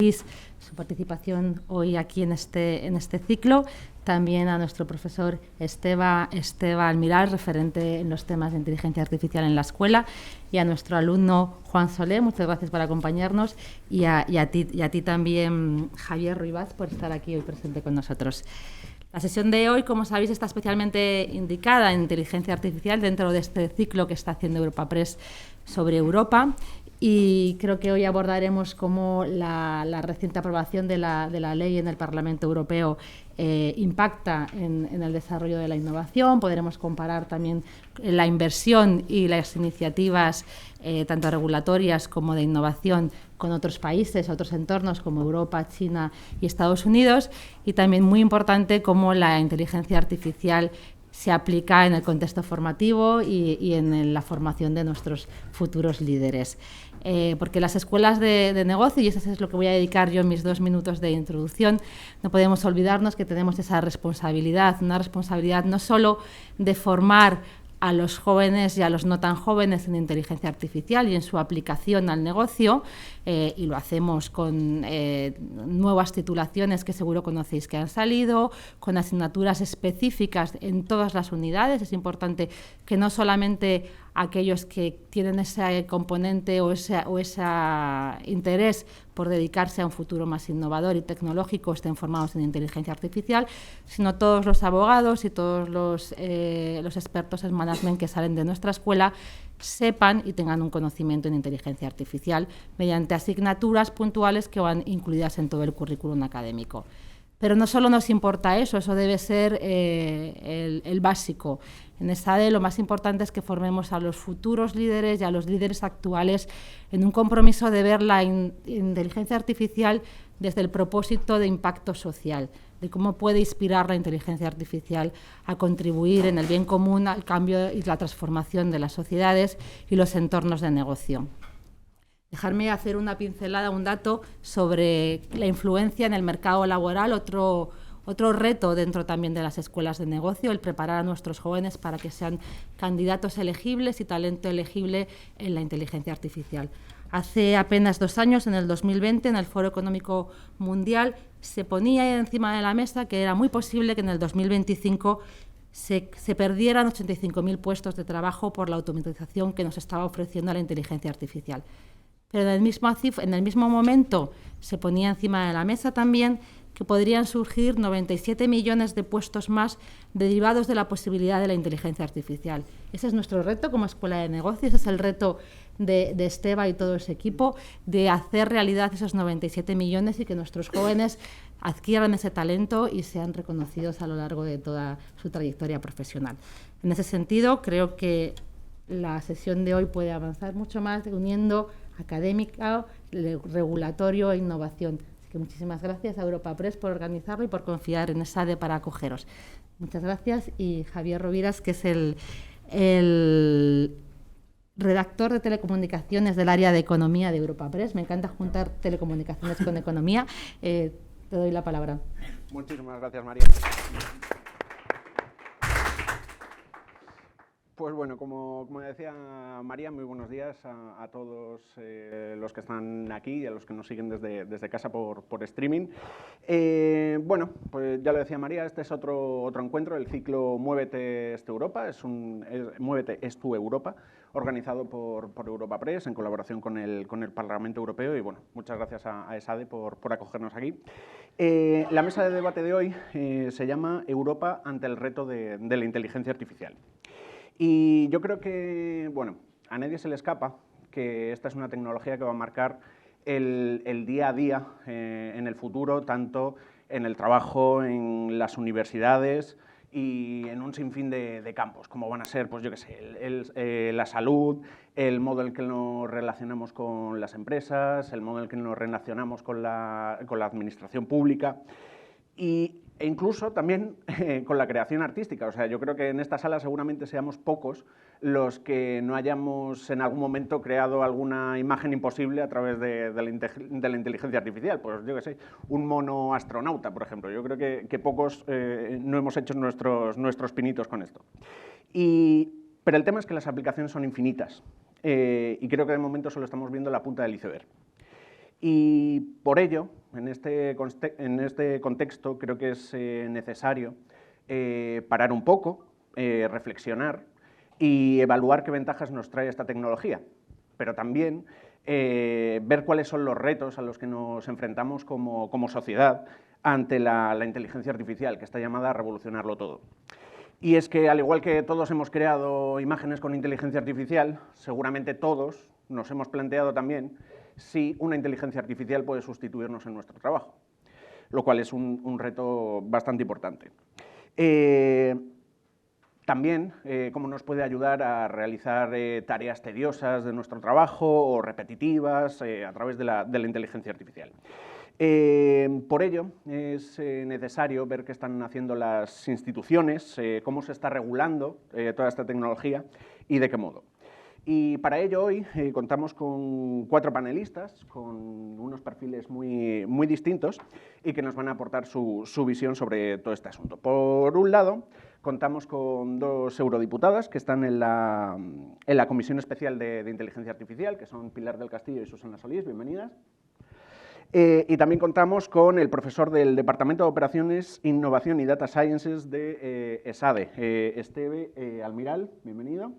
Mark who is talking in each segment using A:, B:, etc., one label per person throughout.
A: su participación hoy aquí en este ciclo, también a nuestro profesor Esteba Almiral, referente en los temas de inteligencia artificial en la escuela, y a nuestro alumno Juan Solé, muchas gracias por acompañarnos, y a ti también, Javier Ruibas, por estar aquí hoy presente con nosotros. La sesión de hoy, como sabéis, está especialmente indicada en inteligencia artificial dentro de este ciclo que está haciendo Europa Press sobre Europa. Y creo que hoy abordaremos cómo la reciente aprobación de la ley en el Parlamento Europeo impacta en el desarrollo de la innovación. Podremos comparar también la inversión y las iniciativas, tanto regulatorias como de innovación, con otros países, otros entornos como Europa, China y Estados Unidos. Y también muy importante cómo la inteligencia artificial se aplica en el contexto formativo y en la formación de nuestros futuros líderes. Porque las escuelas de negocio, y eso es lo que voy a dedicar yo en mis 2 minutos de introducción, no podemos olvidarnos que tenemos esa responsabilidad, una responsabilidad no solo de formar a los jóvenes y a los no tan jóvenes en inteligencia artificial y en su aplicación al negocio, y lo hacemos con nuevas titulaciones que seguro conocéis que han salido, con asignaturas específicas en todas las unidades. Es importante que no solamente aquellos que tienen ese componente o ese interés por dedicarse a un futuro más innovador y tecnológico estén formados en inteligencia artificial, sino todos los abogados y todos los expertos en management que salen de nuestra escuela sepan y tengan un conocimiento en inteligencia artificial mediante asignaturas puntuales que van incluidas en todo el currículum académico. Pero no solo nos importa eso debe ser el básico. En ESADE lo más importante es que formemos a los futuros líderes y a los líderes actuales en un compromiso de ver la inteligencia artificial desde el propósito de impacto social, de cómo puede inspirar la inteligencia artificial a contribuir en el bien común, al cambio y la transformación de las sociedades y los entornos de negocio. Dejarme hacer una pincelada, un dato sobre la influencia en el mercado laboral, otro reto dentro también de las escuelas de negocio, el preparar a nuestros jóvenes para que sean candidatos elegibles y talento elegible en la inteligencia artificial. Hace apenas 2 años, en el 2020, en el Foro Económico Mundial, se ponía encima de la mesa que era muy posible que en el 2025 se perdieran 85.000 puestos de trabajo por la automatización que nos estaba ofreciendo la inteligencia artificial. Pero en el mismo momento se ponía encima de la mesa también que podrían surgir 97 millones de puestos más derivados de la posibilidad de la inteligencia artificial. Ese es nuestro reto como escuela de negocios, ese es el reto de Esteba y todo ese equipo, de hacer realidad esos 97 millones y que nuestros jóvenes adquieran ese talento y sean reconocidos a lo largo de toda su trayectoria profesional. En ese sentido, creo que la sesión de hoy puede avanzar mucho más uniendo académica, regulatorio e innovación. Así que muchísimas gracias a Europa Press por organizarlo y por confiar en ESADE para acogeros. Muchas gracias. Y Javier Ruibas, que es el redactor de telecomunicaciones del área de economía de Europa Press. Me encanta juntar telecomunicaciones con economía. Te doy la palabra.
B: Muchísimas gracias, María. Pues bueno, como decía María, muy buenos días a todos los que están aquí y a los que nos siguen desde casa por streaming. Bueno, pues ya lo decía María, este es otro encuentro, el ciclo Muévete es tu Europa, Muévete es tu Europa, organizado por Europa Press en colaboración con el Parlamento Europeo y bueno, muchas gracias a ESADE por acogernos aquí. La mesa de debate de hoy se llama Europa ante el reto de la inteligencia artificial. Y yo creo que, bueno, a nadie se le escapa que esta es una tecnología que va a marcar el día a día en el futuro, tanto en el trabajo, en las universidades y en un sinfín de campos, como van a ser, pues yo qué sé, la salud, el modo en el que nos relacionamos con las empresas, el modo en el que nos relacionamos con la administración pública e incluso también con la creación artística. O sea, yo creo que en esta sala seguramente seamos pocos los que no hayamos en algún momento creado alguna imagen imposible a través de la inteligencia artificial. Pues yo qué sé, un mono astronauta, por ejemplo. Yo creo que pocos no hemos hecho nuestros pinitos con esto. Pero el tema es que las aplicaciones son infinitas y creo que de momento solo estamos viendo la punta del iceberg. Y por ello, en este contexto, creo que es necesario parar un poco, reflexionar y evaluar qué ventajas nos trae esta tecnología, pero también ver cuáles son los retos a los que nos enfrentamos como sociedad ante la inteligencia artificial, que está llamada a revolucionarlo todo. Y es que, al igual que todos hemos creado imágenes con inteligencia artificial, seguramente todos nos hemos planteado también si una inteligencia artificial puede sustituirnos en nuestro trabajo, lo cual es un reto bastante importante. También, cómo nos puede ayudar a realizar tareas tediosas de nuestro trabajo o repetitivas a través de la inteligencia artificial. Por ello, es necesario ver qué están haciendo las instituciones, cómo se está regulando toda esta tecnología y de qué modo. Y para ello hoy contamos con 4 panelistas con unos perfiles muy distintos y que nos van a aportar su visión sobre todo este asunto. Por un lado, contamos con 2 eurodiputadas que están en la Comisión Especial de Inteligencia Artificial, que son Pilar del Castillo y Susana Solís. Bienvenidas. Y también contamos con el profesor del Departamento de Operaciones, Innovación y Data Sciences de ESADE, Esteve Almiral. Bienvenido.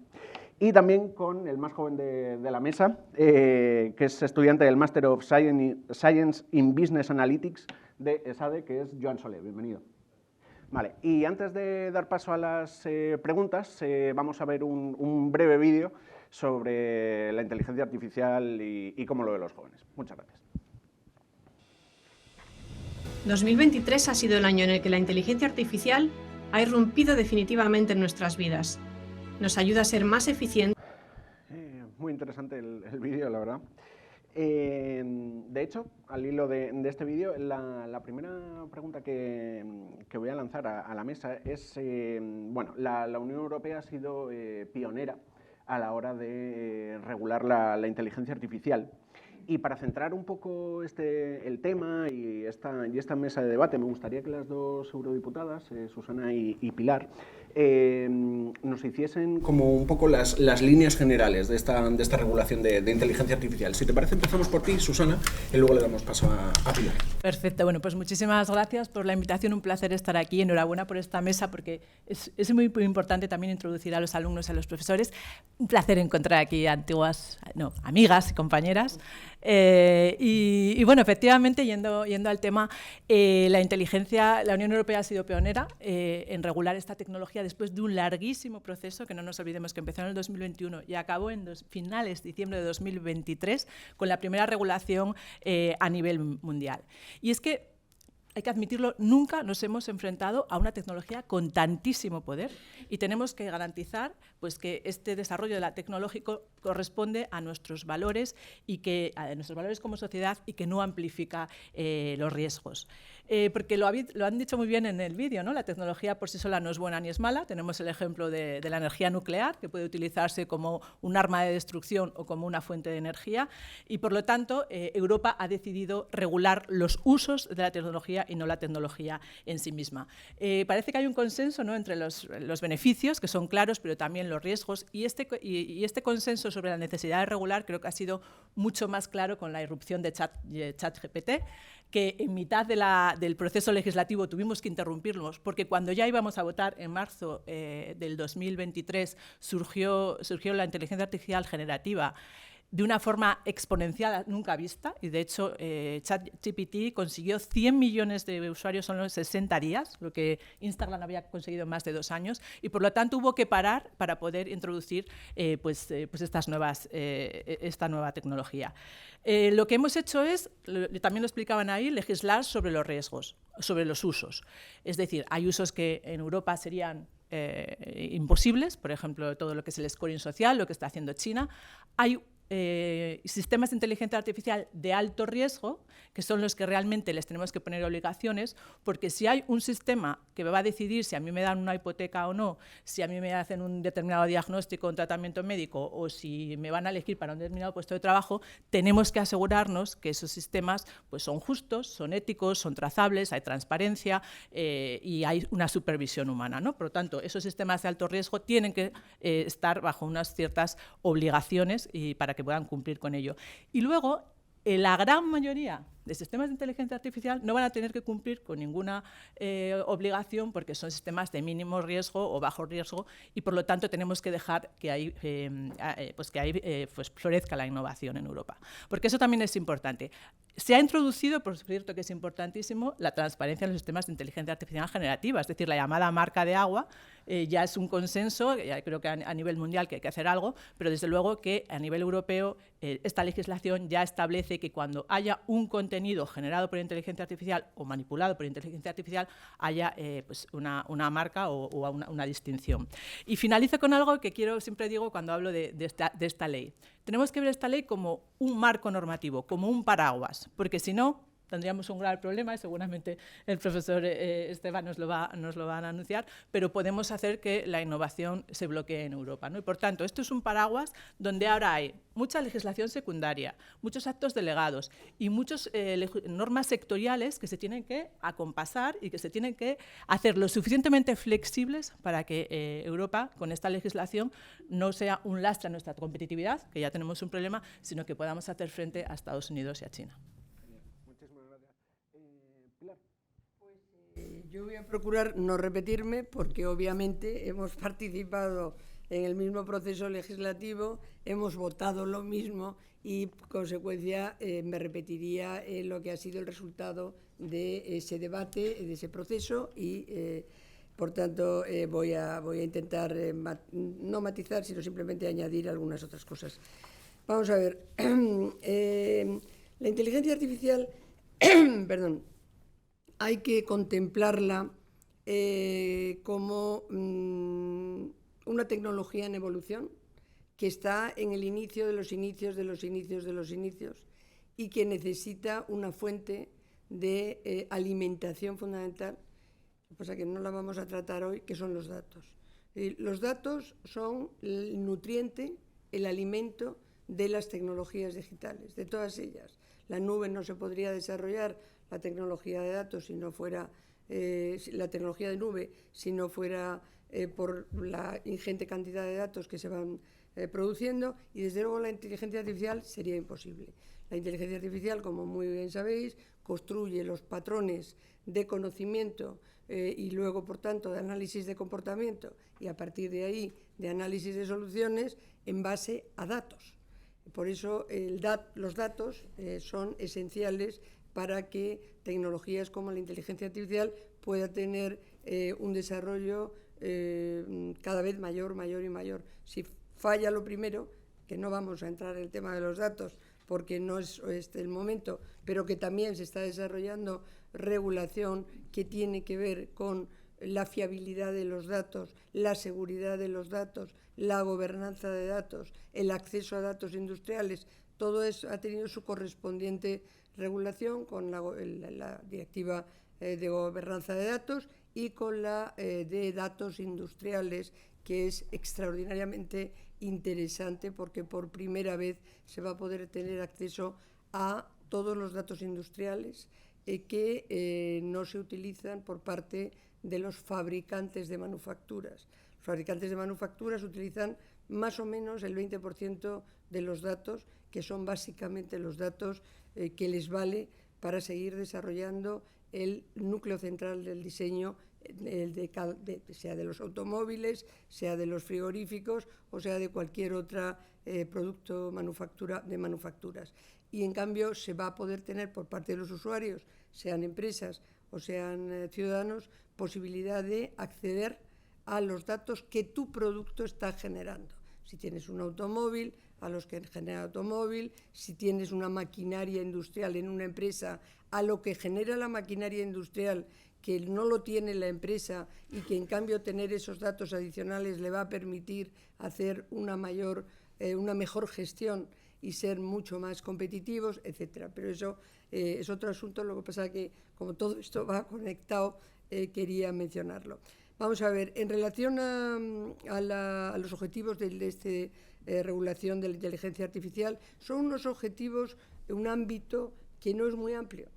B: Y también con el más joven de la mesa, que es estudiante del Master of Science in Business Analytics de ESADE, que es Joan Soler. Bienvenido. Vale, y antes de dar paso a las preguntas, vamos a ver un breve vídeo sobre la inteligencia artificial y cómo lo ven los jóvenes. Muchas gracias.
C: 2023 ha sido el año en el que la inteligencia artificial ha irrumpido definitivamente en nuestras vidas. Nos ayuda a ser más eficientes.
B: Muy interesante el vídeo, la verdad. De hecho, al hilo de este vídeo, la primera pregunta que voy a lanzar a la mesa es, bueno, la Unión Europea ha sido pionera a la hora de regular la inteligencia artificial. Y para centrar un poco el tema y esta mesa de debate, me gustaría que las 2 eurodiputadas, Susana y Pilar, nos hiciesen como un poco las líneas generales de esta regulación de inteligencia artificial. Si te parece, empezamos por ti, Susana, y luego le damos paso a Pilar.
D: Perfecto. Bueno, pues muchísimas gracias por la invitación. Un placer estar aquí. Enhorabuena por esta mesa, porque es muy importante también introducir a los alumnos y a los profesores. Un placer encontrar aquí amigas y compañeras. Y bueno, efectivamente, yendo al tema, la Unión Europea ha sido pionera en regular esta tecnología después de un larguísimo proceso, que no nos olvidemos que empezó en el 2021 y acabó en finales de diciembre de 2023 con la primera regulación a nivel mundial. Y es que, hay que admitirlo, nunca nos hemos enfrentado a una tecnología con tantísimo poder y tenemos que garantizar pues, que este desarrollo tecnológico corresponde a nuestros valores a nuestros valores como sociedad y que no amplifica los riesgos. Porque lo han dicho muy bien en el vídeo, ¿no? La tecnología por sí sola no es buena ni es mala. Tenemos el ejemplo de la energía nuclear, que puede utilizarse como un arma de destrucción o como una fuente de energía. Y, por lo tanto, Europa ha decidido regular los usos de la tecnología y no la tecnología en sí misma. Parece que hay un consenso, ¿no?, entre los beneficios, que son claros, pero también los riesgos. Y este consenso sobre la necesidad de regular creo que ha sido mucho más claro con la irrupción de ChatGPT, que en mitad del proceso legislativo tuvimos que interrumpirlos, porque cuando ya íbamos a votar en marzo del 2023 surgió la inteligencia artificial generativa de una forma exponencial nunca vista, y de hecho ChatGPT consiguió 100 millones de usuarios solo en 60 días, lo que Instagram había conseguido en más de 2 años, y por lo tanto hubo que parar para poder introducir esta nueva tecnología. Lo que hemos hecho es, también lo explicaban ahí, legislar sobre los riesgos, sobre los usos. Es decir, hay usos que en Europa serían imposibles, por ejemplo, todo lo que es el scoring social, lo que está haciendo China. Hay sistemas de inteligencia artificial de alto riesgo, que son los que realmente les tenemos que poner obligaciones, porque si hay un sistema que me va a decidir si a mí me dan una hipoteca o no, si a mí me hacen un determinado diagnóstico, un tratamiento médico, o si me van a elegir para un determinado puesto de trabajo, tenemos que asegurarnos que esos sistemas pues, son justos, son éticos, son trazables, hay transparencia y hay una supervisión humana, ¿no? Por lo tanto, esos sistemas de alto riesgo tienen que estar bajo unas ciertas obligaciones y para que puedan cumplir con ello. Y luego, la gran mayoría de sistemas de inteligencia artificial no van a tener que cumplir con ninguna obligación porque son sistemas de mínimo riesgo o bajo riesgo y por lo tanto tenemos que dejar que ahí, florezca la innovación en Europa. Porque eso también es importante. Se ha introducido, por cierto que es importantísimo, la transparencia en los sistemas de inteligencia artificial generativa, es decir, la llamada marca de agua ya es un consenso, ya creo que a nivel mundial que hay que hacer algo, pero desde luego que a nivel europeo esta legislación ya establece que cuando haya un contenido generado por inteligencia artificial o manipulado por inteligencia artificial haya una marca o una distinción. Y finalizo con algo que siempre digo cuando hablo de esta ley. Tenemos que ver esta ley como un marco normativo, como un paraguas, porque si no, tendríamos un grave problema y seguramente el profesor Esteban nos lo va a anunciar, pero podemos hacer que la innovación se bloquee en Europa, ¿no? Y por tanto, esto es un paraguas donde ahora hay mucha legislación secundaria, muchos actos delegados y muchas normas sectoriales que se tienen que acompasar y que se tienen que hacer lo suficientemente flexibles para que Europa, con esta legislación, no sea un lastre a nuestra competitividad, que ya tenemos un problema, sino que podamos hacer frente a Estados Unidos y a China.
E: Yo voy a procurar no repetirme porque obviamente hemos participado en el mismo proceso legislativo, hemos votado lo mismo y, por consecuencia, me repetiría lo que ha sido el resultado de ese debate, de ese proceso y, por tanto, voy a intentar no matizar, sino simplemente añadir algunas otras cosas. Vamos a ver. La inteligencia artificial, perdón, hay que contemplarla como una tecnología en evolución que está en el inicio de los inicios de los inicios de los inicios y que necesita una fuente de alimentación fundamental. Lo que pasa es que no la vamos a tratar hoy, que son los datos. Los datos son el nutriente, el alimento de las tecnologías digitales, de todas ellas. La nube no se podría desarrollar, la tecnología de datos, si no fuera la tecnología de nube, si no fuera por la ingente cantidad de datos que se van produciendo, y desde luego la inteligencia artificial sería imposible. La inteligencia artificial, como muy bien sabéis, construye los patrones de conocimiento y luego, por tanto, de análisis de comportamiento y a partir de ahí de análisis de soluciones en base a datos. Por eso los datos son esenciales para que tecnologías como la inteligencia artificial pueda tener un desarrollo cada vez mayor, mayor y mayor. Si falla lo primero, que no vamos a entrar en el tema de los datos porque no es el momento, pero que también se está desarrollando regulación que tiene que ver con la fiabilidad de los datos, la seguridad de los datos, la gobernanza de datos, el acceso a datos industriales. Todo eso ha tenido su correspondiente regulación con la Directiva de Gobernanza de Datos y con la de Datos Industriales, que es extraordinariamente interesante porque por primera vez se va a poder tener acceso a todos los datos industriales que no se utilizan por parte de los fabricantes de manufacturas. Los fabricantes de manufacturas utilizan más o menos el 20% de los datos, que son básicamente los datos que les vale para seguir desarrollando el núcleo central del diseño, sea de los automóviles, sea de los frigoríficos o sea de cualquier otro producto de manufacturas. Y en cambio se va a poder tener por parte de los usuarios, sean empresas o sean ciudadanos, posibilidad de acceder a los datos que tu producto está generando. Si tienes un automóvil, a los que genera automóvil, si tienes una maquinaria industrial en una empresa, a lo que genera la maquinaria industrial, que no lo tiene la empresa y que en cambio tener esos datos adicionales le va a permitir hacer una mejor gestión y ser mucho más competitivos, etcétera. Pero eso es otro asunto, lo que pasa es que como todo esto va conectado, quería mencionarlo. Vamos a ver, en relación a los objetivos de esta regulación de la inteligencia artificial, son unos objetivos, un ámbito que no es muy amplio,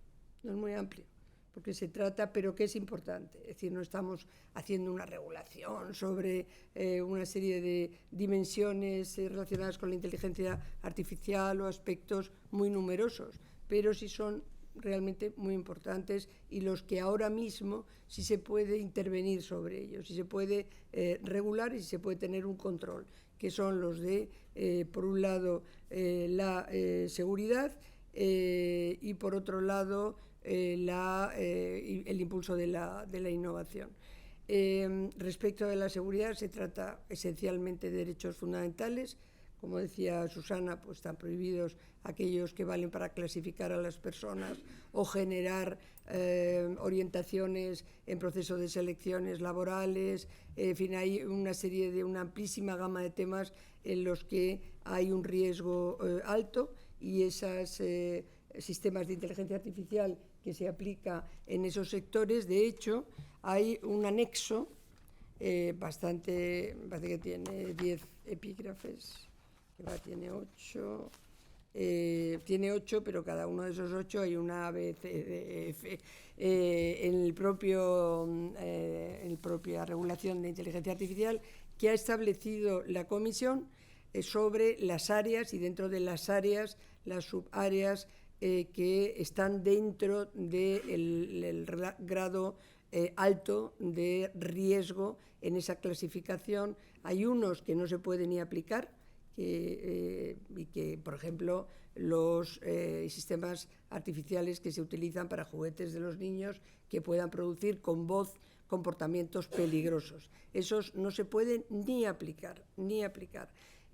E: porque se trata, pero que es importante. Es decir, no estamos haciendo una regulación sobre una serie de dimensiones relacionadas con la inteligencia artificial o aspectos muy numerosos, pero sí son realmente muy importantes y los que ahora mismo sí se puede intervenir sobre ellos, sí se puede regular y sí se puede tener un control, que son los de, por un lado, la seguridad y por otro lado, el impulso de la innovación. Respecto de la seguridad, se trata esencialmente de derechos fundamentales. Como decía Susana, pues están prohibidos aquellos que valen para clasificar a las personas o generar orientaciones en proceso de selecciones laborales. En fin, hay una amplísima gama de temas en los que hay un riesgo alto, y esos sistemas de inteligencia artificial que se aplica en esos sectores, de hecho, hay un anexo bastante, me parece que tiene 10 epígrafes, tiene 8, pero cada uno de esos 8 hay una A, B, C, D, E, F. En la propia regulación de inteligencia artificial que ha establecido la Comisión sobre las áreas, y dentro de las áreas, las subáreas que están dentro del grado alto de riesgo en esa clasificación. Hay unos que no se pueden ni aplicar, y que, por ejemplo, los sistemas artificiales que se utilizan para juguetes de los niños que puedan producir con voz comportamientos peligrosos. Esos no se pueden ni aplicar.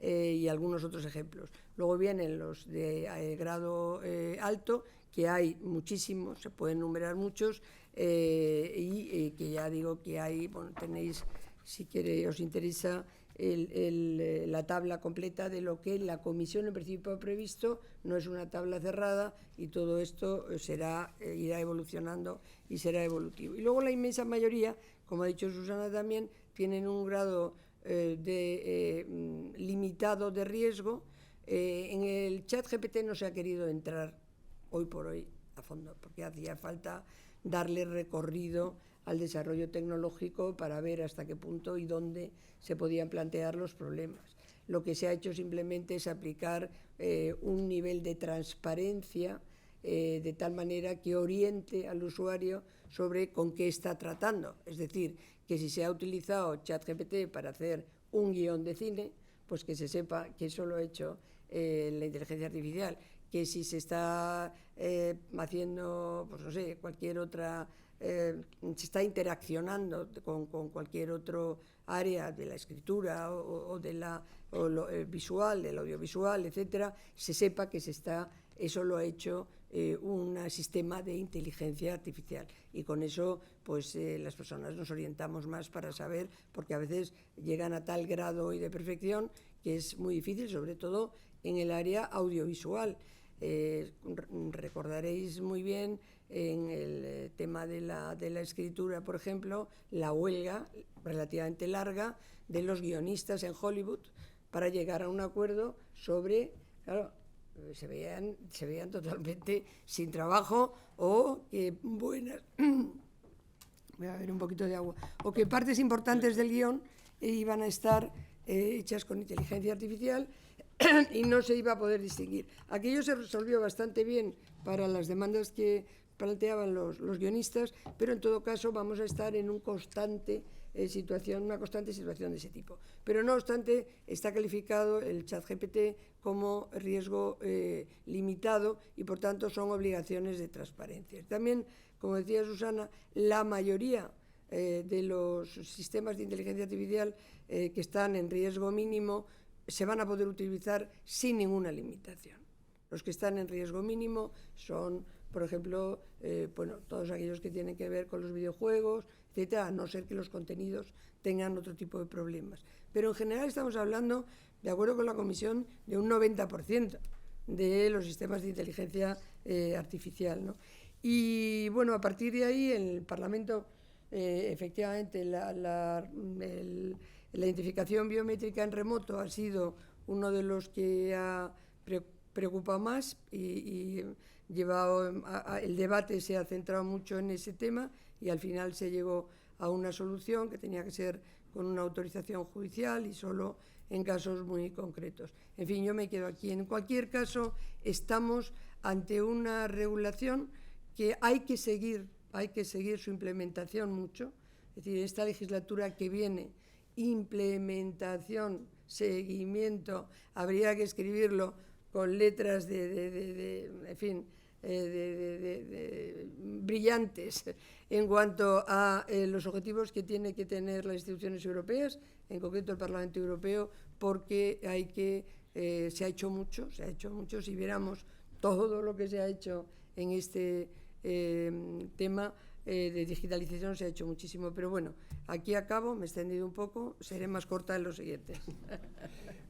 E: Y algunos otros ejemplos. Luego vienen los de grado alto, que hay muchísimos, se pueden enumerar muchos, y que ya digo que hay, bueno, tenéis, si os interesa, la tabla completa de lo que la Comisión en principio ha previsto. No es una tabla cerrada, y todo esto irá evolucionando y será evolutivo. Y luego la inmensa mayoría, como ha dicho Susana también, tienen un grado limitado de riesgo. En el ChatGPT no se ha querido entrar hoy por hoy a fondo, porque hacía falta darle recorrido al desarrollo tecnológico para ver hasta qué punto y dónde se podían plantear los problemas. Lo que se ha hecho simplemente es aplicar un nivel de transparencia de tal manera que oriente al usuario sobre con qué está tratando. Es decir, que si se ha utilizado ChatGPT para hacer un guión de cine, pues que se sepa que eso lo ha hecho la inteligencia artificial. Que si se está haciendo, pues no sé, cualquier otra, se está interaccionando con cualquier otro área de la escritura o lo visual, del audiovisual, etcétera, se sepa que eso lo ha hecho un sistema de inteligencia artificial, y con eso pues las personas nos orientamos más para saber, porque a veces llegan a tal grado hoy de perfección que es muy difícil, sobre todo en el área audiovisual. Recordaréis muy bien en el tema de la escritura, por ejemplo, la huelga relativamente larga de los guionistas en Hollywood para llegar a un acuerdo sobre, claro, se veían totalmente sin trabajo, o que voy a beber un poquito de agua, o que partes importantes del guión iban a estar hechas con inteligencia artificial y no se iba a poder distinguir. Aquello se resolvió bastante bien para las demandas que planteaban los guionistas, pero en todo caso vamos a estar en una constante situación de ese tipo. Pero no obstante, está calificado el ChatGPT como riesgo limitado, y por tanto son obligaciones de transparencia. También, como decía Susana, la mayoría de los sistemas de inteligencia artificial que están en riesgo mínimo se van a poder utilizar sin ninguna limitación. Los que están en riesgo mínimo son, por ejemplo, todos aquellos que tienen que ver con los videojuegos, etcétera, a no ser que los contenidos tengan otro tipo de problemas. Pero en general estamos hablando, de acuerdo con la Comisión, de un 90% de los sistemas de inteligencia artificial, ¿no? Y bueno, a partir de ahí, en el Parlamento, efectivamente, la identificación biométrica en remoto ha sido uno de los que ha preocupado más, y el debate se ha centrado mucho en ese tema y al final se llegó a una solución que tenía que ser con una autorización judicial y solo en casos muy concretos. En fin, yo me quedo aquí. En cualquier caso, estamos ante una regulación que hay que seguir su implementación mucho. Es decir, esta legislatura que viene, implementación, seguimiento, habría que escribirlo con letras brillantes en cuanto a los objetivos que tienen que tener las instituciones europeas, en concreto el Parlamento Europeo, porque se ha hecho mucho. Si viéramos todo lo que se ha hecho en este tema de digitalización, se ha hecho muchísimo. Pero bueno, aquí acabo, me he extendido un poco, seré más corta en los siguientes.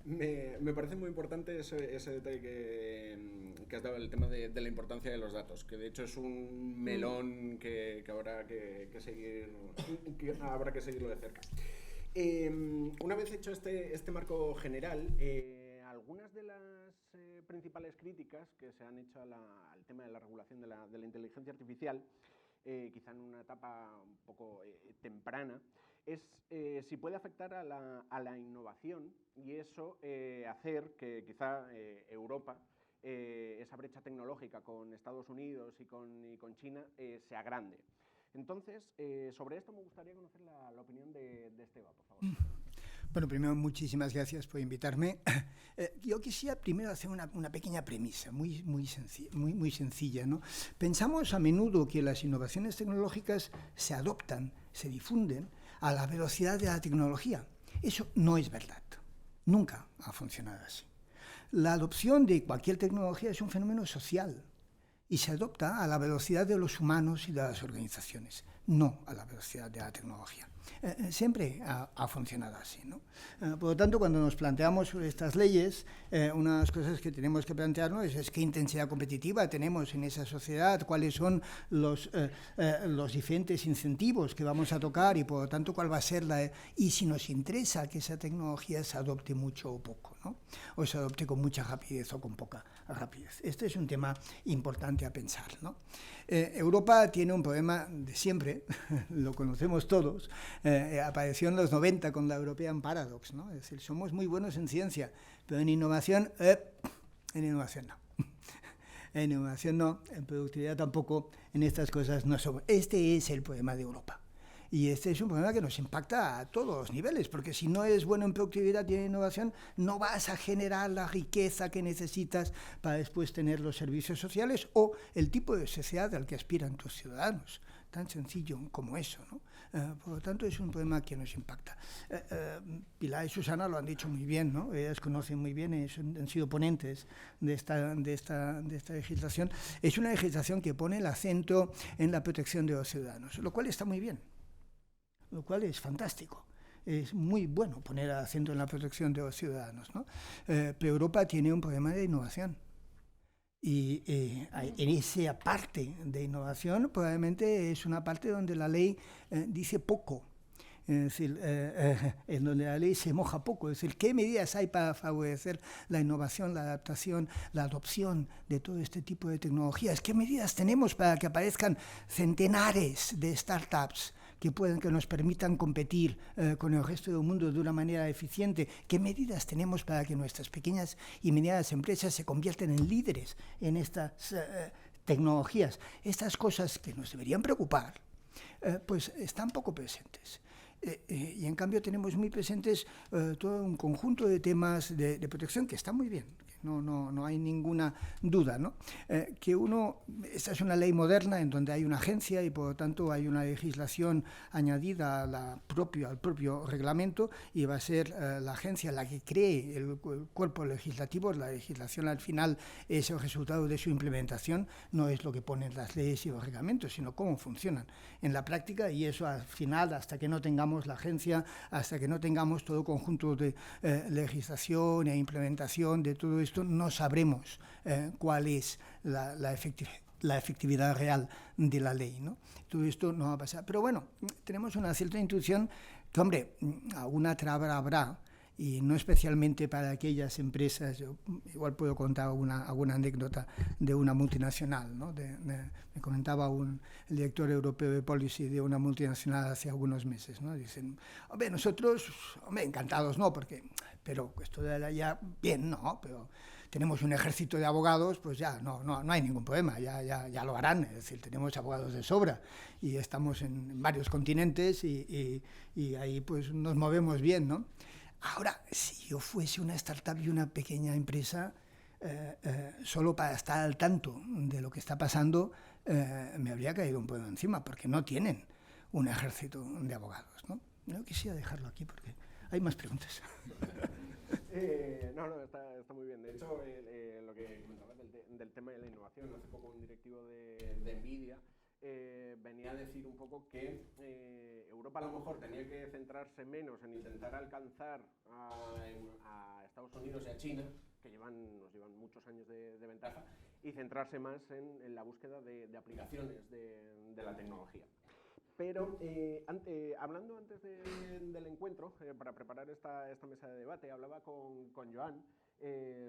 B: Me parece muy importante ese detalle que has dado, el tema de la importancia de los datos, que de hecho es un melón que habrá que seguirlo de cerca. Una vez hecho este marco general, algunas de las principales críticas que se han hecho al tema de la regulación de la inteligencia artificial, quizá en una etapa un poco temprana, es si puede afectar a la innovación y eso hacer que quizá Europa, esa brecha tecnológica con Estados Unidos y con China, sea grande. Entonces, sobre esto me gustaría conocer la opinión de Esteba, por favor.
F: Bueno, primero, muchísimas gracias por invitarme. Yo quisiera primero hacer una pequeña premisa, muy sencilla, ¿no? Pensamos a menudo que las innovaciones tecnológicas se adoptan, se difunden a la velocidad de la tecnología. Eso no es verdad. Nunca ha funcionado así. La adopción de cualquier tecnología es un fenómeno social y se adopta a la velocidad de los humanos y de las organizaciones, no a la velocidad de la tecnología. Siempre ha funcionado así, ¿no? Por lo tanto, cuando nos planteamos estas leyes, una de las cosas que tenemos que plantearnos es qué intensidad competitiva tenemos en esa sociedad, cuáles son los diferentes incentivos que vamos a tocar y, por lo tanto, cuál va a ser y si nos interesa que esa tecnología se adopte mucho o poco, ¿no? O se adopte con mucha rapidez o con poca rapidez. Este es un tema importante a pensar, ¿no? Europa tiene un problema de siempre, lo conocemos todos, apareció en los 90 con la European Paradox, ¿no? Es decir, somos muy buenos en ciencia, pero en innovación no. En innovación no, en productividad tampoco, en estas cosas no somos. Este es el problema de Europa. Y este es un problema que nos impacta a todos los niveles, porque si no eres bueno en productividad y en innovación, no vas a generar la riqueza que necesitas para después tener los servicios sociales o el tipo de sociedad al que aspiran tus ciudadanos. Tan sencillo como eso, ¿no? Por lo tanto, es un problema que nos impacta. Pilar y Susana lo han dicho muy bien, ¿no? Ellas conocen muy bien, han sido ponentes de esta legislación. Es una legislación que pone el acento en la protección de los ciudadanos, lo cual está muy bien. Lo cual es fantástico. Es muy bueno poner el acento en la protección de los ciudadanos, ¿no? Pero Europa tiene un problema de innovación. Y en esa parte de innovación probablemente es una parte donde la ley dice poco. Es decir, en donde la ley se moja poco. Es decir, ¿qué medidas hay para favorecer la innovación, la adaptación, la adopción de todo este tipo de tecnologías? ¿Qué medidas tenemos para que aparezcan centenares de startups que nos permitan competir con el resto del mundo de una manera eficiente? ¿Qué medidas tenemos para que nuestras pequeñas y medianas empresas se conviertan en líderes en estas tecnologías? Estas cosas que nos deberían preocupar, pues están poco presentes. Y en cambio tenemos muy presentes todo un conjunto de temas de protección que están muy bien. No hay ninguna duda, ¿no? Esta es una ley moderna en donde hay una agencia y por lo tanto hay una legislación añadida al propio reglamento y va a ser la agencia la que cree el cuerpo legislativo. La legislación al final es el resultado de su implementación, no es lo que ponen las leyes y los reglamentos, sino cómo funcionan en la práctica, y eso al final, hasta que no tengamos la agencia, hasta que no tengamos todo conjunto de legislación e implementación de todo esto, no sabremos cuál es la efectividad real de la ley, ¿no? Todo esto no va a pasar. Pero bueno, tenemos una cierta intuición que, hombre, alguna traba habrá y no especialmente para aquellas empresas. Yo igual puedo contar alguna anécdota de una multinacional, ¿no? Me comentaba el director europeo de Policy de una multinacional hace algunos meses, ¿no? Dicen, hombre, nosotros, encantados, ¿no? Pero esto de allá, bien, ¿no? Pero tenemos un ejército de abogados, pues ya no hay ningún problema, ya lo harán. Es decir, tenemos abogados de sobra y estamos en varios continentes y ahí pues nos movemos bien, ¿no? Ahora, si yo fuese una startup y una pequeña empresa, solo para estar al tanto de lo que está pasando, me habría caído un poco encima, porque no tienen un ejército de abogados, ¿no? Yo quisiera dejarlo aquí porque hay más preguntas.
B: No, está muy bien. De hecho, lo que comentabas del tema de la innovación, hace poco un directivo de NVIDIA venía a decir un poco que Europa a lo mejor tenía que centrarse menos en intentar alcanzar a Estados Unidos y a China, que nos llevan muchos años de ventaja, y centrarse más en la búsqueda de aplicaciones de la tecnología. Pero hablando antes del encuentro, para preparar esta mesa de debate, hablaba con Joan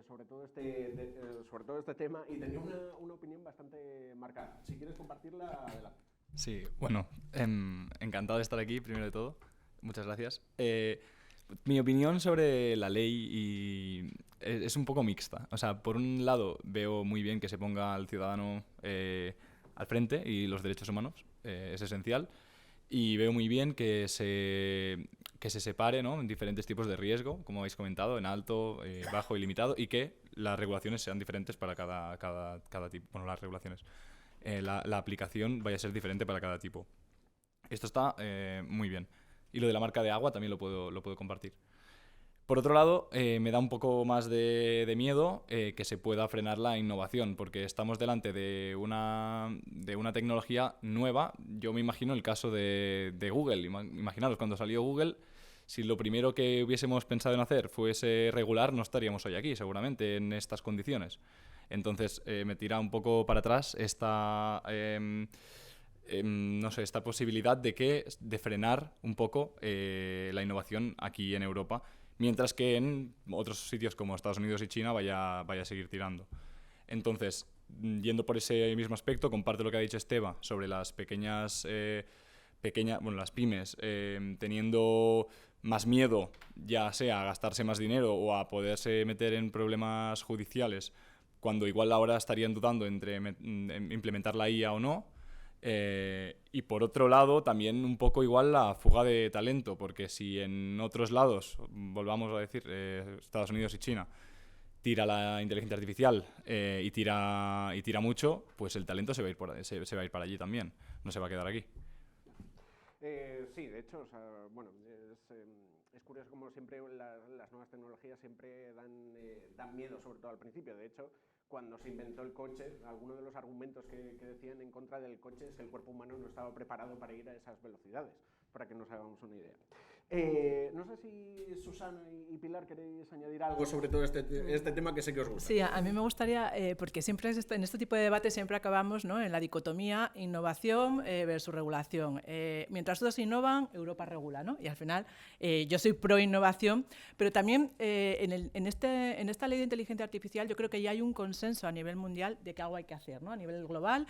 B: sobre todo este tema, y tenía una opinión bastante marcada. Si quieres compartirla, adelante.
G: Sí, bueno, encantado de estar aquí, primero de todo. Muchas gracias. Mi opinión sobre la ley es un poco mixta. O sea, por un lado, veo muy bien que se ponga al ciudadano al frente y los derechos humanos, es esencial. Y veo muy bien que se separe, ¿no?, en diferentes tipos de riesgo, como habéis comentado, en alto, bajo y limitado, y que las regulaciones sean diferentes para cada tipo. Bueno, las regulaciones. La aplicación vaya a ser diferente para cada tipo. Esto está muy bien. Y lo de la marca de agua también lo puedo compartir. Por otro lado, me da un poco más de miedo que se pueda frenar la innovación, porque estamos delante de una tecnología nueva. Yo me imagino el caso de Google. Imaginaros, cuando salió Google, si lo primero que hubiésemos pensado en hacer fuese regular, no estaríamos hoy aquí, seguramente, en estas condiciones. Entonces, me tira un poco para atrás esta posibilidad de frenar un poco la innovación aquí en Europa, mientras que en otros sitios como Estados Unidos y China vaya a seguir tirando. Entonces, yendo por ese mismo aspecto, comparto lo que ha dicho Esteba sobre las las pymes, teniendo más miedo, ya sea a gastarse más dinero o a poderse meter en problemas judiciales, cuando igual ahora estarían dudando entre implementar la IA o no. Y por otro lado, también un poco igual la fuga de talento, porque si en otros lados, volvamos a decir, Estados Unidos y China, tira la inteligencia artificial y tira mucho, pues el talento se va a ir para allí también, no se va a quedar aquí.
B: Sí, de hecho, es curioso como siempre las nuevas tecnologías siempre dan miedo, sobre todo al principio. De hecho, cuando se inventó el coche, algunos de los argumentos que decían en contra del coche es que el cuerpo humano no estaba preparado para ir a esas velocidades, para que nos hagamos una idea. No sé si Susana y Pilar queréis añadir algo sobre todo este tema que sé que os gusta.
D: Sí, a mí me gustaría, porque siempre en este tipo de debates siempre acabamos, ¿no?, en la dicotomía innovación versus regulación. Mientras todos innovan, Europa regula, ¿no? Y al final yo soy pro innovación, pero también en esta ley de inteligencia artificial yo creo que ya hay un consenso a nivel mundial de que algo hay que hacer, ¿no? A nivel global,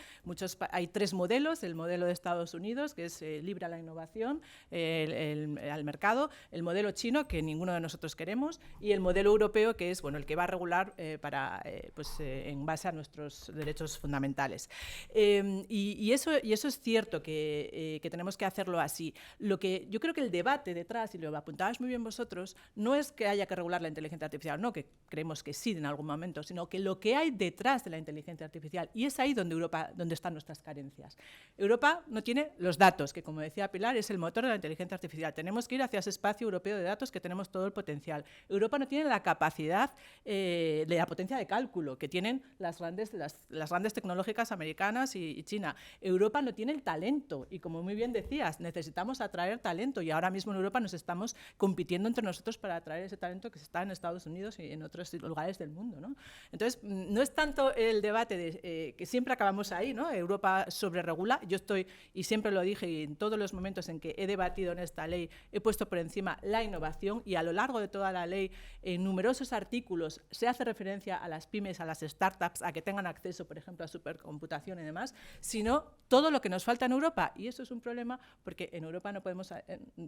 D: hay 3 modelos: el modelo de Estados Unidos, que es libre a la innovación, al mercado, el modelo chino, que ninguno de nosotros queremos, y el modelo europeo, que es el que va a regular en base a nuestros derechos fundamentales. Y eso es cierto que tenemos que hacerlo así. Lo que yo creo que el debate detrás, y lo apuntabais muy bien vosotros, no es que haya que regular la inteligencia artificial, no, que creemos que sí en algún momento, sino que lo que hay detrás de la inteligencia artificial, y es ahí donde están nuestras carencias. Europa no tiene los datos, que, como decía Pilar, es el motor de la inteligencia artificial. Tenemos que ir hacia ese espacio europeo de datos, que tenemos todo el potencial. Europa no tiene la capacidad de la potencia de cálculo que tienen las grandes tecnológicas americanas y China. Europa no tiene el talento, y como muy bien decías, necesitamos atraer talento, y ahora mismo en Europa nos estamos compitiendo entre nosotros para atraer ese talento que está en Estados Unidos y en otros lugares del mundo, ¿no? Entonces, no es tanto el debate de que siempre acabamos ahí, ¿no? Europa sobreregula. Yo estoy, y siempre lo dije, y en todos los momentos en que he debatido en esta ley, he puesto puesto por encima la innovación y a lo largo de toda la ley, en numerosos artículos, se hace referencia a las pymes, a las startups, a que tengan acceso, por ejemplo, a supercomputación y demás, sino todo lo que nos falta en Europa. Y eso es un problema porque en Europa no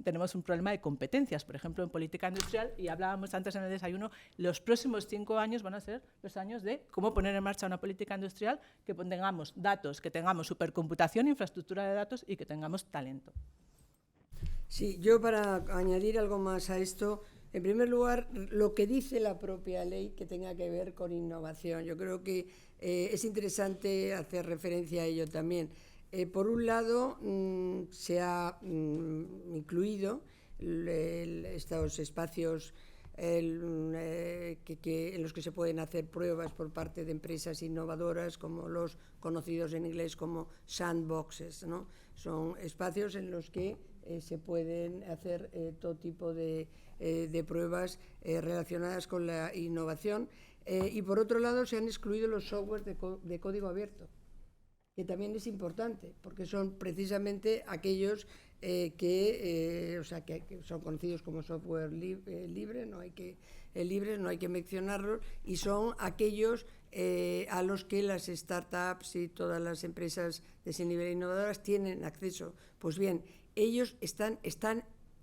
D: tenemos un problema de competencias, por ejemplo, en política industrial, y hablábamos antes en el desayuno, los próximos 5 años van a ser los años de cómo poner en marcha una política industrial, que tengamos datos, que tengamos supercomputación, infraestructura de datos y que tengamos talento.
E: Sí, yo para añadir algo más a esto, en primer lugar, lo que dice la propia ley que tenga que ver con innovación. Yo creo que es interesante hacer referencia a ello también. Por un lado, se ha incluido estos espacios en los que se pueden hacer pruebas por parte de empresas innovadoras, como los conocidos en inglés como sandboxes, ¿no? Son espacios en los que se pueden hacer todo tipo de pruebas relacionadas con la innovación. Y por otro lado, se han excluido los softwares de código abierto, que también es importante, porque son precisamente aquellos que son conocidos como software libre, no hay que mencionarlos, y son aquellos a los que las startups y todas las empresas de ese nivel innovadoras tienen acceso. Pues bien, ellos están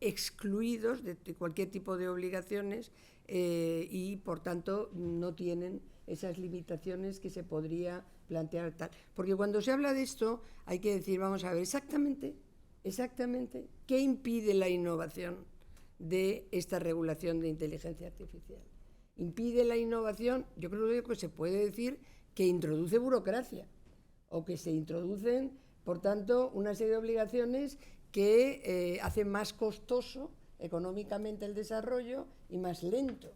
E: excluidos de cualquier tipo de obligaciones y, por tanto, no tienen esas limitaciones que se podría plantear tal. Porque cuando se habla de esto hay que decir, vamos a ver, exactamente, ¿qué impide la innovación de esta regulación de inteligencia artificial? Impide la innovación, yo creo que se puede decir que introduce burocracia, o que se introducen, por tanto, una serie de obligaciones que hacen más costoso económicamente el desarrollo y más lento,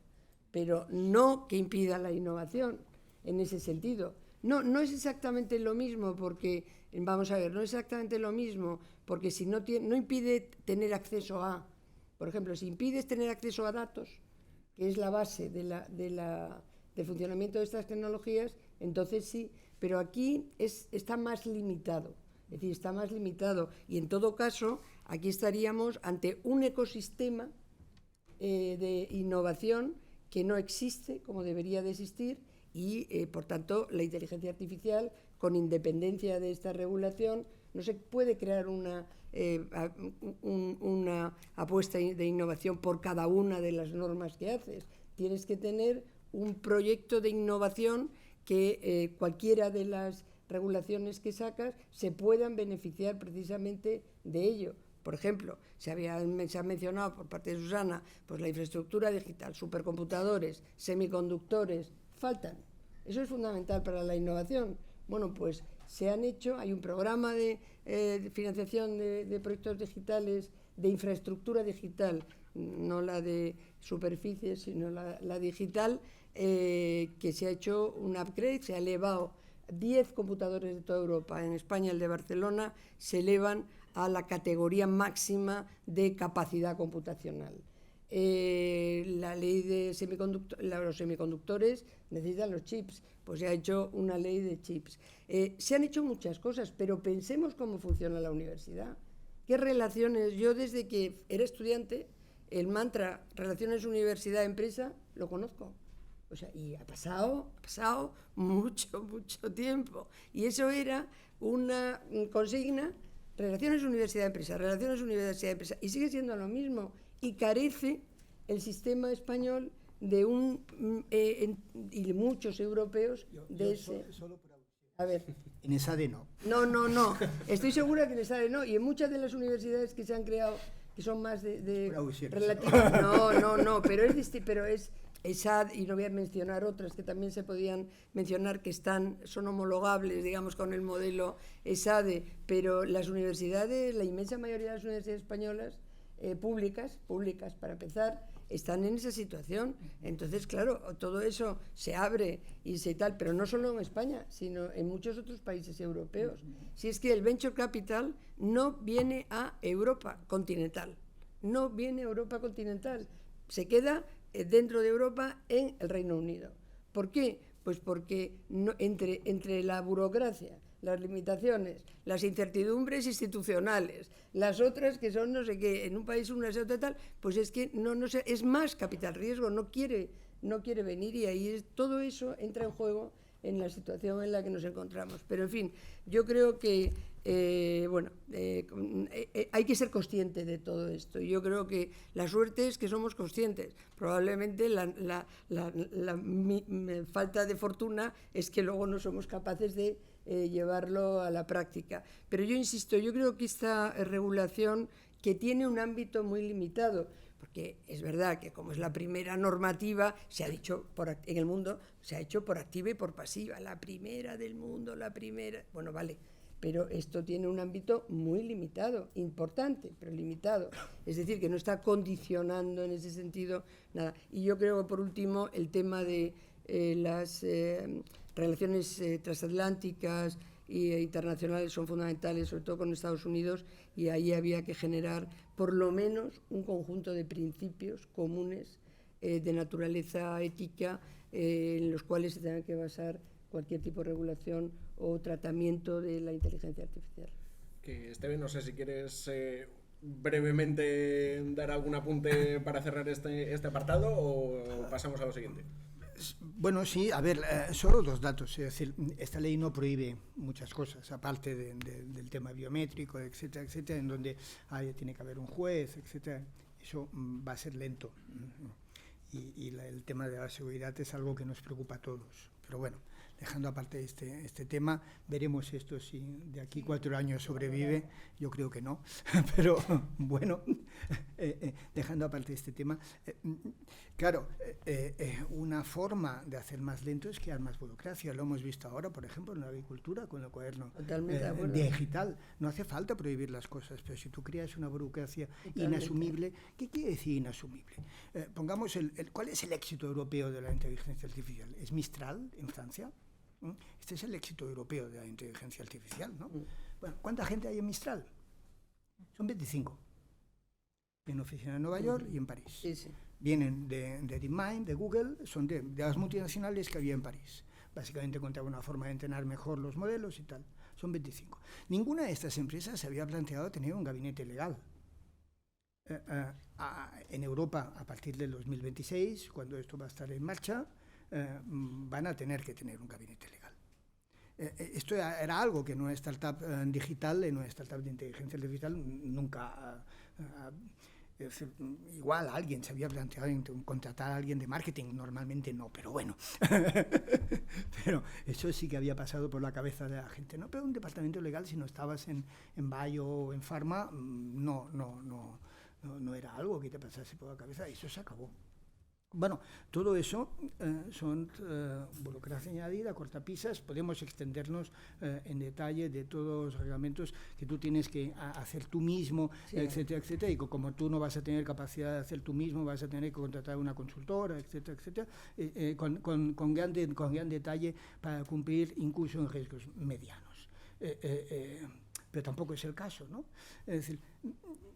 E: pero no que impida la innovación en ese sentido. No es exactamente lo mismo, porque, vamos a ver, no es exactamente lo mismo, porque si no impide tener acceso a, por ejemplo, si impides tener acceso a datos, que es la base del funcionamiento de estas tecnologías, entonces sí, pero aquí está más limitado, es decir, está más limitado, y en todo caso, aquí estaríamos ante un ecosistema de innovación que no existe como debería de existir, y, por tanto, la inteligencia artificial, con independencia de esta regulación, no se puede crear una apuesta de innovación por cada una de las normas que haces. Tienes que tener un proyecto de innovación que cualquiera de las regulaciones que sacas se puedan beneficiar precisamente de ello. Por ejemplo, se ha mencionado por parte de Susana, pues la infraestructura digital, supercomputadores, semiconductores, faltan. Eso es fundamental para la innovación. Bueno, pues hay un programa de financiación de proyectos digitales, de infraestructura digital, no la de superficie, sino la digital, que se ha hecho un upgrade, se ha elevado 10 computadores de toda Europa. En España, el de Barcelona, se elevan a la categoría máxima de capacidad computacional. La ley de los semiconductores necesitan los chips, pues se ha hecho una ley de chips. Se han hecho muchas cosas, pero pensemos cómo funciona la universidad. ¿Qué relaciones? Yo, desde que era estudiante, el mantra relaciones universidad-empresa lo conozco. O sea, y ha pasado mucho tiempo. Y eso era una consigna, relaciones universidad-empresa, relaciones universidad-empresa. Y sigue siendo lo mismo. Y carece el sistema español de y muchos europeos de ese. A ver.
F: En ESADE no.
E: No. Estoy segura que en ESADE no. Y en muchas de las universidades que se han creado, que son más relativas. No, pero es ESAD, y no voy a mencionar otras que también se podían mencionar que son homologables, digamos, con el modelo ESADE, pero las universidades, la inmensa mayoría de las universidades españolas, públicas para empezar, están en esa situación. Entonces, claro, todo eso se abre y pero no solo en España, sino en muchos otros países europeos. Si es que el venture capital no viene a Europa continental, se queda dentro de Europa en el Reino Unido. ¿Por qué? Pues porque entre la burocracia las limitaciones, las incertidumbres institucionales, las otras que son no sé qué, en un país una otra tal, pues es que no sé, es más capital riesgo, no quiere venir, y ahí todo eso entra en juego en la situación en la que nos encontramos. Pero en fin, yo creo que hay que ser consciente de todo esto. Yo creo que la suerte es que somos conscientes. Probablemente la falta de fortuna es que luego no somos capaces de llevarlo a la práctica. Pero yo insisto, yo creo que esta regulación, que tiene un ámbito muy limitado, porque es verdad que como es la primera normativa, se ha dicho en el mundo, se ha hecho por activa y por pasiva, la primera del mundo, la primera, bueno, vale, pero esto tiene un ámbito muy limitado, importante, pero limitado, es decir, que no está condicionando en ese sentido nada. Y yo creo que, por último, el tema de las relaciones transatlánticas e internacionales son fundamentales, sobre todo con Estados Unidos, y ahí había que generar por lo menos un conjunto de principios comunes de naturaleza ética en los cuales se tenga que basar cualquier tipo de regulación o tratamiento de la inteligencia artificial.
H: Esteve, no sé si quieres brevemente dar algún apunte para cerrar este apartado o pasamos a lo siguiente.
F: Bueno, sí, a ver, solo 2 datos. Es decir, esta ley no prohíbe muchas cosas, aparte del tema biométrico, etcétera, etcétera, en donde tiene que haber un juez, etcétera. Eso va a ser lento. Y el tema de la seguridad es algo que nos preocupa a todos. Pero bueno, dejando aparte este tema, veremos esto si de aquí 4 años sobrevive. Yo creo que no, pero bueno, dejando aparte este tema, claro, una forma de hacer más lento es crear más burocracia. Lo hemos visto ahora, por ejemplo, en la agricultura con el cuaderno digital. No hace falta prohibir las cosas, pero si tú creas una burocracia inasumible, ¿qué quiere decir inasumible? Pongamos ¿cuál es el éxito europeo de la inteligencia artificial? ¿Es Mistral en Francia? Este es el éxito europeo de la inteligencia artificial, ¿no? Bueno, ¿cuánta gente hay en Mistral? Son 25. En oficina en Nueva York y en París.
E: Sí, sí.
F: Vienen de DeepMind, de Google, son de las multinacionales que había en París. Básicamente encontraba una forma de entrenar mejor los modelos y tal. Son 25. Ninguna de estas empresas se había planteado tener un gabinete legal. En Europa, a partir del 2026, cuando esto va a estar en marcha, van a tener que tener un gabinete legal. Esto era algo que en una startup digital, en una startup de inteligencia artificial, nunca... igual alguien se había planteado contratar a alguien de marketing, normalmente no, pero bueno. Pero eso sí que había pasado por la cabeza de la gente, ¿no? Pero un departamento legal, si no estabas en Bio o en Pharma, no era algo que te pasase por la cabeza, y eso se acabó. Bueno, todo eso son burocracia añadida, cortapisas. Podemos extendernos en detalle de todos los reglamentos que tú tienes que hacer tú mismo, sí, etcétera, etcétera, y como tú no vas a tener capacidad de hacer tú mismo, vas a tener que contratar una consultora, etcétera, etcétera, con gran detalle para cumplir incluso en riesgos medianos. Pero tampoco es el caso, ¿no? Es decir,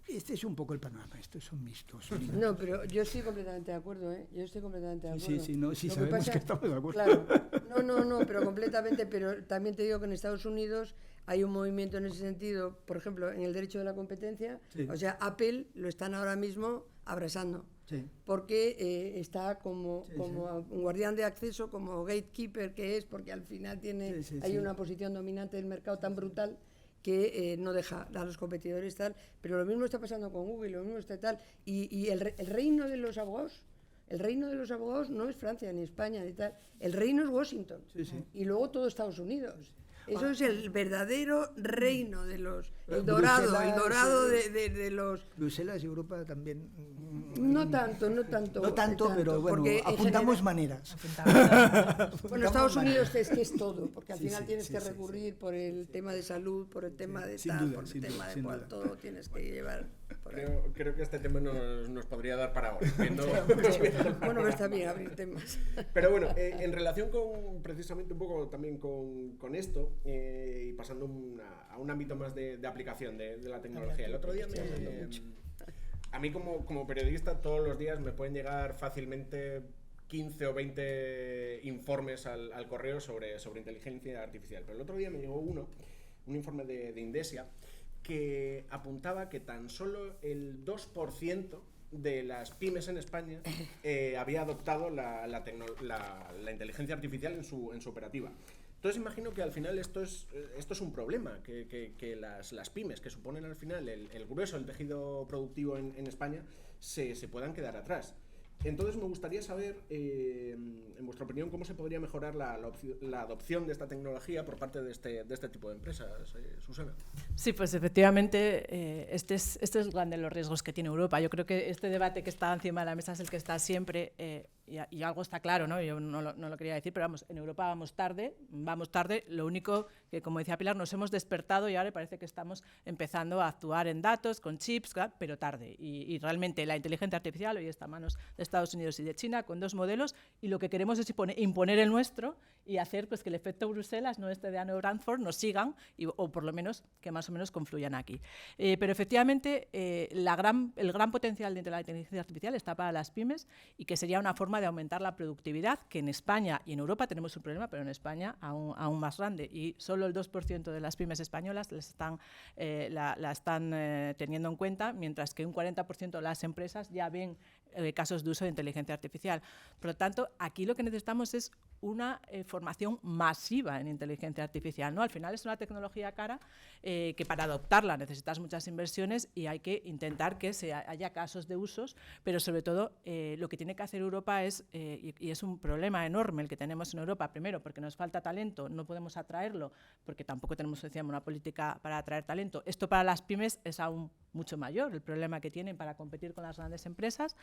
F: este es un poco el panorama, estos son mixtos.
E: No, pero yo estoy completamente de acuerdo, ¿eh? Yo estoy completamente de acuerdo.
F: Sí, sabemos que estamos de acuerdo.
E: Claro, no, pero completamente, pero también te digo que en Estados Unidos hay un movimiento en ese sentido, por ejemplo, en el derecho de la competencia, sí. O sea, Apple lo están ahora mismo abrazando, sí. Porque está como un guardián de acceso, como gatekeeper que es, porque al final hay una posición dominante del mercado tan brutal que no deja a los competidores tal, pero lo mismo está pasando con Google, lo mismo está tal, y el reino de los abogados, no es Francia ni España ni tal, el reino es Washington, y luego todo Estados Unidos. Eso es el verdadero reino de los... El dorado de los...
F: Bruselas y Europa también...
E: No tanto,
F: pero bueno, apuntamos maneras.
E: Bueno, Estados Unidos es que es todo, porque al final tienes que recurrir por el tema de salud, por el tema de tal, por el tema de cual, todo tienes que llevar...
H: Creo que este tema nos podría dar para ahora.
E: Bueno, pero está bien abrir temas.
H: Pero bueno, en relación con, precisamente un poco también con esto, y pasando a un ámbito más de aplicación de la tecnología. El otro día a mí como periodista todos los días me pueden llegar fácilmente 15 o 20 informes al correo sobre inteligencia artificial. Pero el otro día me llegó un informe de Indesia, que apuntaba que tan solo el 2% de las pymes en España había adoptado la inteligencia artificial en su operativa. Entonces imagino que al final esto es un problema, que las pymes, que suponen al final el grueso del tejido productivo en España, se puedan quedar atrás. Entonces me gustaría saber, en vuestra opinión, cómo se podría mejorar la adopción de esta tecnología por parte de este tipo de empresas, Susana.
D: Sí, pues efectivamente este es grande los riesgos que tiene Europa. Yo creo que este debate que está encima de la mesa es el que está siempre, y algo está claro, ¿no? Yo no lo quería decir, pero vamos, en Europa vamos tarde, lo único que, como decía Pilar, nos hemos despertado y ahora parece que estamos empezando a actuar en datos, con chips, pero tarde. Y realmente la inteligencia artificial hoy está a manos de Estados Unidos y de China con 2 modelos, y lo que queremos es imponer el nuestro y hacer pues que el efecto Bruselas, no este de Anne Brandford, nos sigan o por lo menos que más o menos confluyan aquí. Pero efectivamente el gran potencial de la inteligencia artificial está para las pymes, y que sería una forma de aumentar la productividad, que en España y en Europa tenemos un problema, pero en España aún más grande, y solo el 2% de las pymes españolas la están teniendo en cuenta, mientras que un 40% de las empresas ya ven casos de uso de inteligencia artificial. Por lo tanto, aquí lo que necesitamos es una formación masiva en inteligencia artificial, ¿no? Al final es una tecnología cara que para adoptarla necesitas muchas inversiones, y hay que intentar que haya casos de usos, pero sobre todo lo que tiene que hacer Europa es, y es un problema enorme el que tenemos en Europa, primero porque nos falta talento, no podemos atraerlo, porque tampoco tenemos, decíamos, una política para atraer talento. Esto para las pymes es aún mucho mayor, el problema que tienen para competir con las grandes empresas,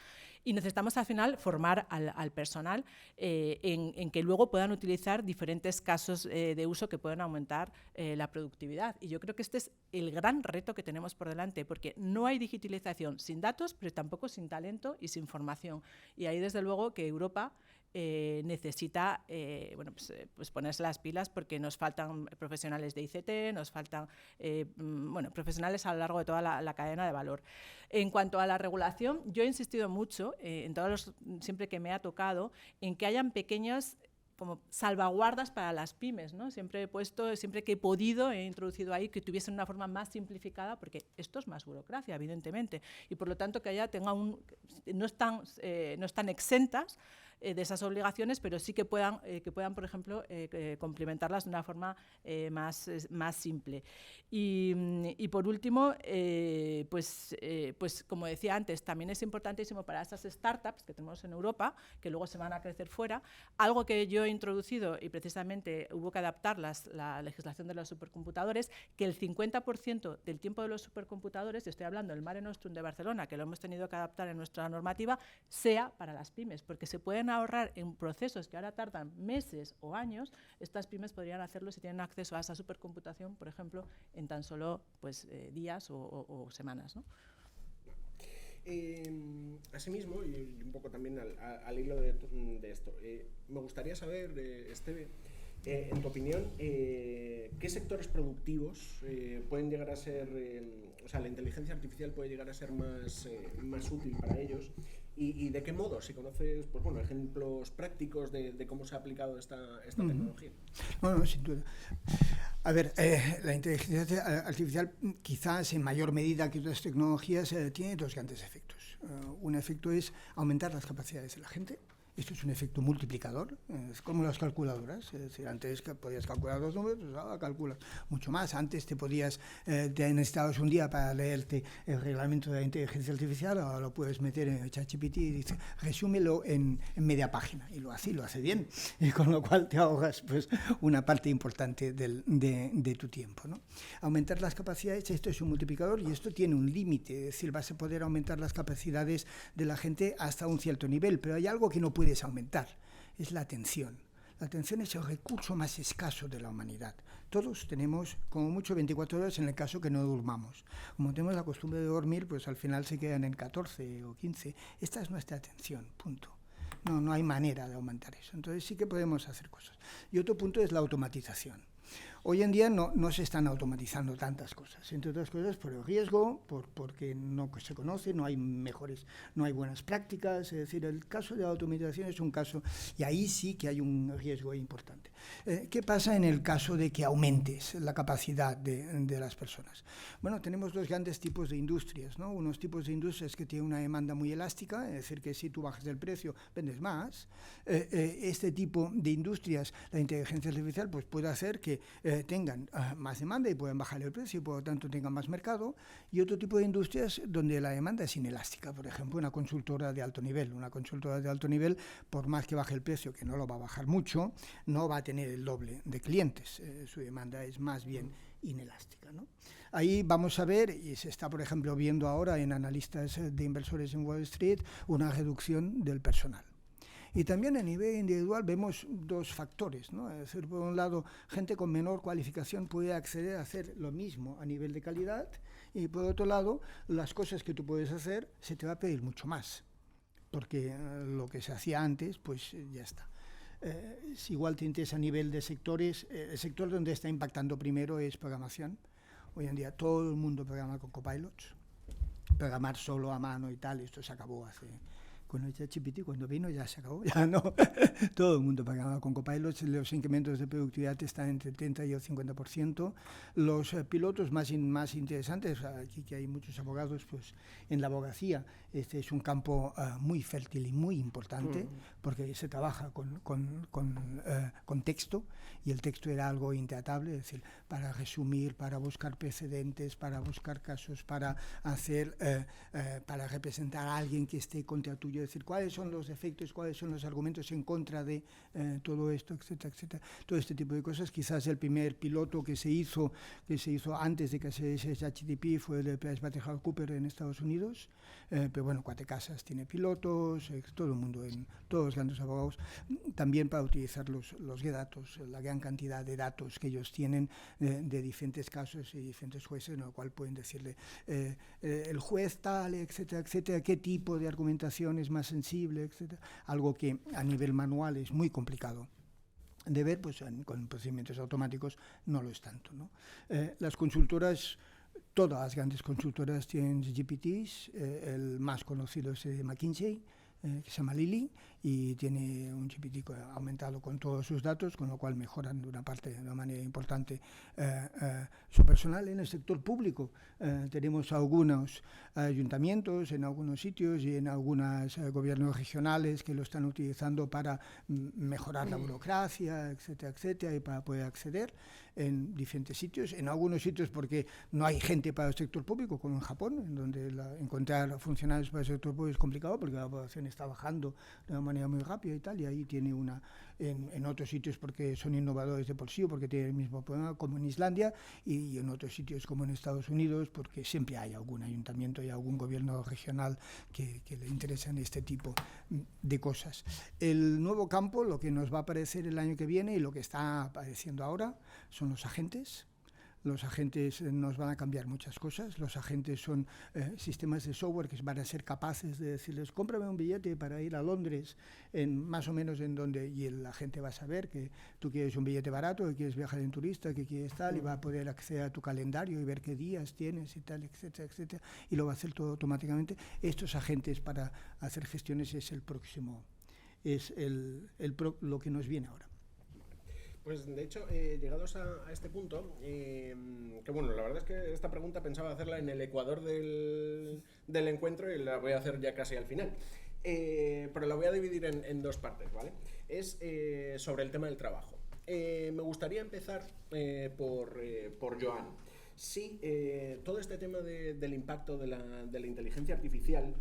D: y necesitamos al final formar al personal en que luego puedan utilizar diferentes casos de uso que puedan aumentar la productividad. Y yo creo que este es el gran reto que tenemos por delante, porque no hay digitalización sin datos, pero tampoco sin talento y sin formación. Y ahí, desde luego, que Europa necesita pues ponerse las pilas, porque nos faltan profesionales de ICT, nos faltan profesionales a lo largo de toda la cadena de valor. En cuanto a la regulación, yo he insistido mucho, siempre que me ha tocado, en que hayan pequeñas como salvaguardas para las pymes, ¿no? Siempre que he podido, he introducido ahí que tuviesen una forma más simplificada, porque esto es más burocracia, evidentemente, y por lo tanto que no están exentas de esas obligaciones, pero sí que puedan por ejemplo, complementarlas de una forma más simple. Y por último, pues como decía antes, también es importantísimo para esas startups que tenemos en Europa, que luego se van a crecer fuera, algo que yo he introducido, y precisamente hubo que adaptar la legislación de los supercomputadores, que el 50% del tiempo de los supercomputadores, y estoy hablando del Mare Nostrum de Barcelona, que lo hemos tenido que adaptar en nuestra normativa, sea para las pymes, porque se pueden ahorrar en procesos que ahora tardan meses o años. Estas pymes podrían hacerlo si tienen acceso a esa supercomputación, por ejemplo, en tan solo días o semanas, ¿no?
H: Asimismo, y un poco también al hilo de esto, me gustaría saber, Esteve, en tu opinión, ¿qué sectores productivos pueden llegar a ser, la inteligencia artificial puede llegar a ser más útil para ellos? ¿Y de qué modo? Si conoces, ejemplos prácticos de cómo se ha aplicado esta tecnología.
F: Bueno, sin duda. A ver, la inteligencia artificial, quizás en mayor medida que otras tecnologías, tiene 2 grandes efectos. Un efecto es aumentar las capacidades de la gente. Esto es un efecto multiplicador, es como las calculadoras. Es decir, antes podías calcular 2 números, pues ahora calculas mucho más. Antes necesitabas un día para leerte el reglamento de la inteligencia artificial, ahora lo puedes meter en ChatGPT y dice, resúmelo en media página, y lo hace bien, y con lo cual te ahorras pues una parte importante de tu tiempo, ¿no? Aumentar las capacidades, esto es un multiplicador, y esto tiene un límite, es decir, vas a poder aumentar las capacidades de la gente hasta un cierto nivel, pero hay algo que no puedes aumentar, es la atención. La atención es el recurso más escaso de la humanidad. Todos tenemos como mucho 24 horas en el caso que no durmamos. Como tenemos la costumbre de dormir, pues al final se quedan en 14 o 15. Esta es nuestra atención, punto. No hay manera de aumentar eso. Entonces sí que podemos hacer cosas. Y otro punto es la automatización. Hoy en día no se están automatizando tantas cosas, entre otras cosas por el riesgo, porque no se conoce, no hay buenas prácticas. Es decir, el caso de la automatización es un caso, y ahí sí que hay un riesgo importante. ¿Qué pasa en el caso de que aumentes la capacidad de las personas? Bueno, tenemos dos grandes tipos de industrias, ¿no? Unos tipos de industrias que tienen una demanda muy elástica, es decir, que si tú bajas el precio, vendes más. Este tipo de industrias, la inteligencia artificial, pues puede hacer que tengan más demanda y puedan bajar el precio y por lo tanto tengan más mercado, y otro tipo de industrias donde la demanda es inelástica. Por ejemplo, una consultora de alto nivel. Una consultora de alto nivel, por más que baje el precio, que no lo va a bajar mucho, no va a tener el doble de clientes. Su demanda es más bien inelástica, ¿no? Ahí vamos a ver, y se está, por ejemplo, viendo ahora en analistas de inversores en Wall Street, una reducción del personal. Y también a nivel individual vemos dos factores, ¿no? Es decir, por un lado, gente con menor cualificación puede acceder a hacer lo mismo a nivel de calidad, y por otro lado, las cosas que tú puedes hacer se te va a pedir mucho más, porque lo que se hacía antes, pues ya está. Si igual te interesa a nivel de sectores, el sector donde está impactando primero es programación. Hoy en día todo el mundo programa con copilots. Programar solo a mano y tal, esto se acabó hace... Con el ChatGPT, cuando vino ya se acabó, ya no. Todo el mundo pagaba con copilots, los incrementos de productividad están entre el 30 y el 50%. Los pilotos más interesantes, aquí que hay muchos abogados, pues en la abogacía este es un campo muy fértil y muy importante, porque se trabaja con texto, y el texto era algo intratable, es decir, para resumir, para buscar precedentes, para buscar casos, para hacer, para representar a alguien que esté contra tuyo, es decir, cuáles son los efectos, cuáles son los argumentos en contra de todo esto, etcétera, etcétera. Todo este tipo de cosas. Quizás el primer piloto que se hizo antes de que se hiciese ChatGPT fue el de PricewaterhouseCoopers en Estados Unidos, pero bueno, Cuatro Casas tiene pilotos, todo el mundo, todos los grandes abogados, también para utilizar los datos, la gran cantidad de datos que ellos tienen de diferentes casos y diferentes jueces, en lo cual pueden decirle el juez tal, etcétera, etcétera, qué tipo de argumentación es más sensible, etcétera. Algo que a nivel manual es muy complicado de ver, pues con procedimientos automáticos no lo es tanto, ¿no? Las consultoras, todas las grandes consultoras tienen GPTs, el más conocido es McKinsey, que se llama Lily, y tiene un GPT aumentado con todos sus datos, con lo cual mejoran de una manera importante su personal. En el sector público tenemos algunos ayuntamientos en algunos sitios y en algunos gobiernos regionales que lo están utilizando para mejorar la burocracia, etcétera, etcétera, y para poder acceder en diferentes sitios. En algunos sitios porque no hay gente para el sector público, como en Japón, en donde encontrar funcionarios para el sector público es complicado porque la población está bajando de una manera muy rápida y tal, y ahí tiene en otros sitios porque son innovadores de por sí o porque tienen el mismo problema, como en Islandia, y en otros sitios como en Estados Unidos, porque siempre hay algún ayuntamiento y algún gobierno regional que le interesan este tipo de cosas. El nuevo campo, lo que nos va a aparecer el año que viene y lo que está apareciendo ahora, son los agentes. Los agentes nos van a cambiar muchas cosas. Los agentes son sistemas de software que van a ser capaces de decirles, cómprame un billete para ir a Londres, más o menos en donde, y el agente va a saber que tú quieres un billete barato, que quieres viajar en turista, que quieres tal, y va a poder acceder a tu calendario y ver qué días tienes y tal, etcétera, etcétera, y lo va a hacer todo automáticamente. Estos agentes para hacer gestiones es el próximo, es lo que nos viene ahora.
H: Pues de hecho, llegados a este punto, que bueno, la verdad es que esta pregunta pensaba hacerla en el ecuador del encuentro y la voy a hacer ya casi al final. Pero la voy a dividir en dos partes, ¿vale? Es sobre el tema del trabajo. Me gustaría empezar por Joan. Sí, todo este tema del impacto de la inteligencia artificial,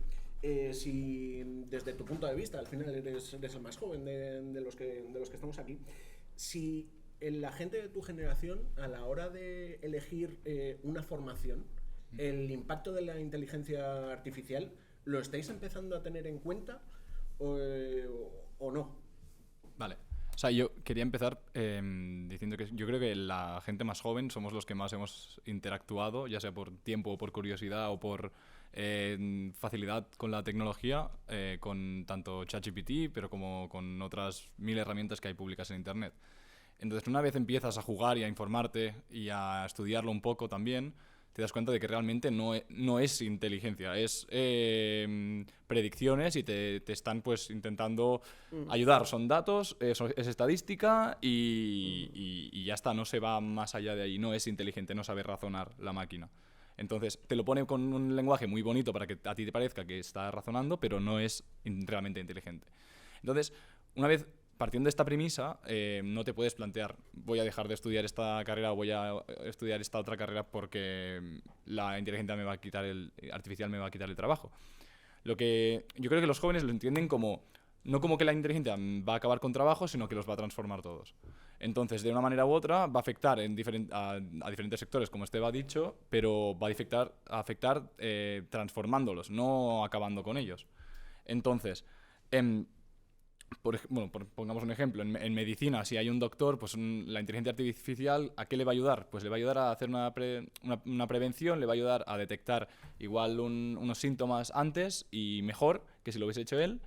H: si desde tu punto de vista, al final eres el más joven de los que estamos aquí, si la gente de tu generación, a la hora de elegir una formación, el impacto de la inteligencia artificial, ¿lo estáis empezando a tener en cuenta o no?
G: Vale. O sea, yo quería empezar diciendo que yo creo que la gente más joven somos los que más hemos interactuado, ya sea por tiempo o por curiosidad o por facilidad con la tecnología, con tanto ChatGPT, pero como con otras 1000 herramientas que hay públicas en Internet. Entonces, una vez empiezas a jugar y a informarte y a estudiarlo un poco también, te das cuenta de que realmente no es inteligencia, es predicciones y te están pues intentando ayudar. Son datos, es estadística y ya está, no se va más allá de ahí. No es inteligente, no sabe razonar la máquina. Entonces, te lo pone con un lenguaje muy bonito para que a ti te parezca que está razonando, pero no es realmente inteligente. Entonces, una vez partiendo de esta premisa, no te puedes plantear, voy a dejar de estudiar esta carrera o voy a estudiar esta otra carrera porque la inteligencia artificial me va a quitar el trabajo. Yo creo que los jóvenes lo entienden como, no como que la inteligencia va a acabar con trabajo, sino que los va a transformar todos. Entonces, de una manera u otra, va a afectar a diferentes sectores, como Esteba ha dicho, pero va a afectar transformándolos, no acabando con ellos. Entonces, pongamos un ejemplo, en medicina, si hay un doctor, pues la inteligencia artificial, ¿a qué le va a ayudar? Pues le va a ayudar a hacer una prevención, le va a ayudar a detectar igual unos síntomas antes y mejor que si lo hubiese hecho él,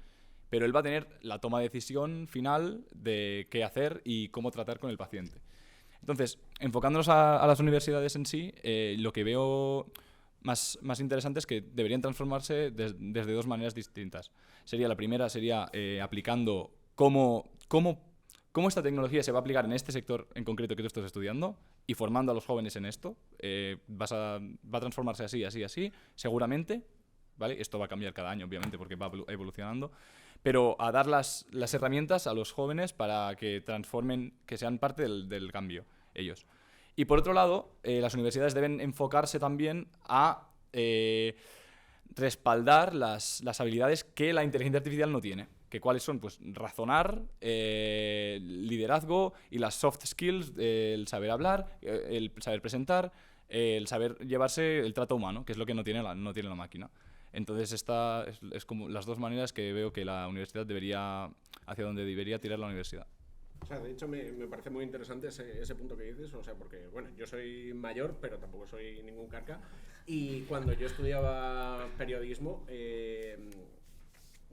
G: pero él va a tener la toma de decisión final de qué hacer y cómo tratar con el paciente. Entonces, enfocándonos a las universidades en sí, lo que veo más interesante es que deberían transformarse desde dos maneras distintas. La primera sería aplicando cómo esta tecnología se va a aplicar en este sector en concreto que tú estás estudiando y formando a los jóvenes en esto. Va a transformarse así, seguramente, ¿vale? Esto va a cambiar cada año, obviamente, porque va evolucionando, pero a dar las herramientas a los jóvenes para que transformen, que sean parte del cambio ellos. Y por otro lado, las universidades deben enfocarse también a respaldar las habilidades que la inteligencia artificial no tiene. Que cuáles son, pues razonar, liderazgo y las soft skills, el saber hablar, el saber presentar, el saber llevarse el trato humano, que es lo que no tiene la máquina. Entonces esta es como las dos maneras que veo que la universidad hacia donde debería tirar la universidad.
H: O sea, de hecho me parece muy interesante ese punto que dices, o sea, porque, bueno, yo soy mayor, pero tampoco soy ningún carca, y cuando yo estudiaba periodismo,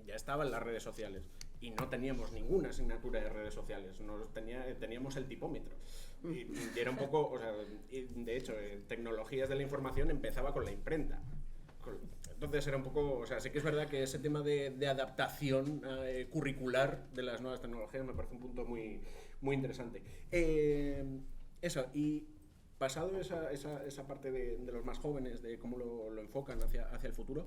H: ya estaba en las redes sociales, y no teníamos ninguna asignatura de redes sociales, teníamos el tipómetro, y era un poco, o sea, de hecho, tecnologías de la información empezaba con la imprenta. Entonces era un poco, o sea, sí que es verdad que ese tema de adaptación curricular de las nuevas tecnologías me parece un punto muy, muy interesante. Eso, y pasado esa parte de los más jóvenes, de cómo lo enfocan hacia el futuro,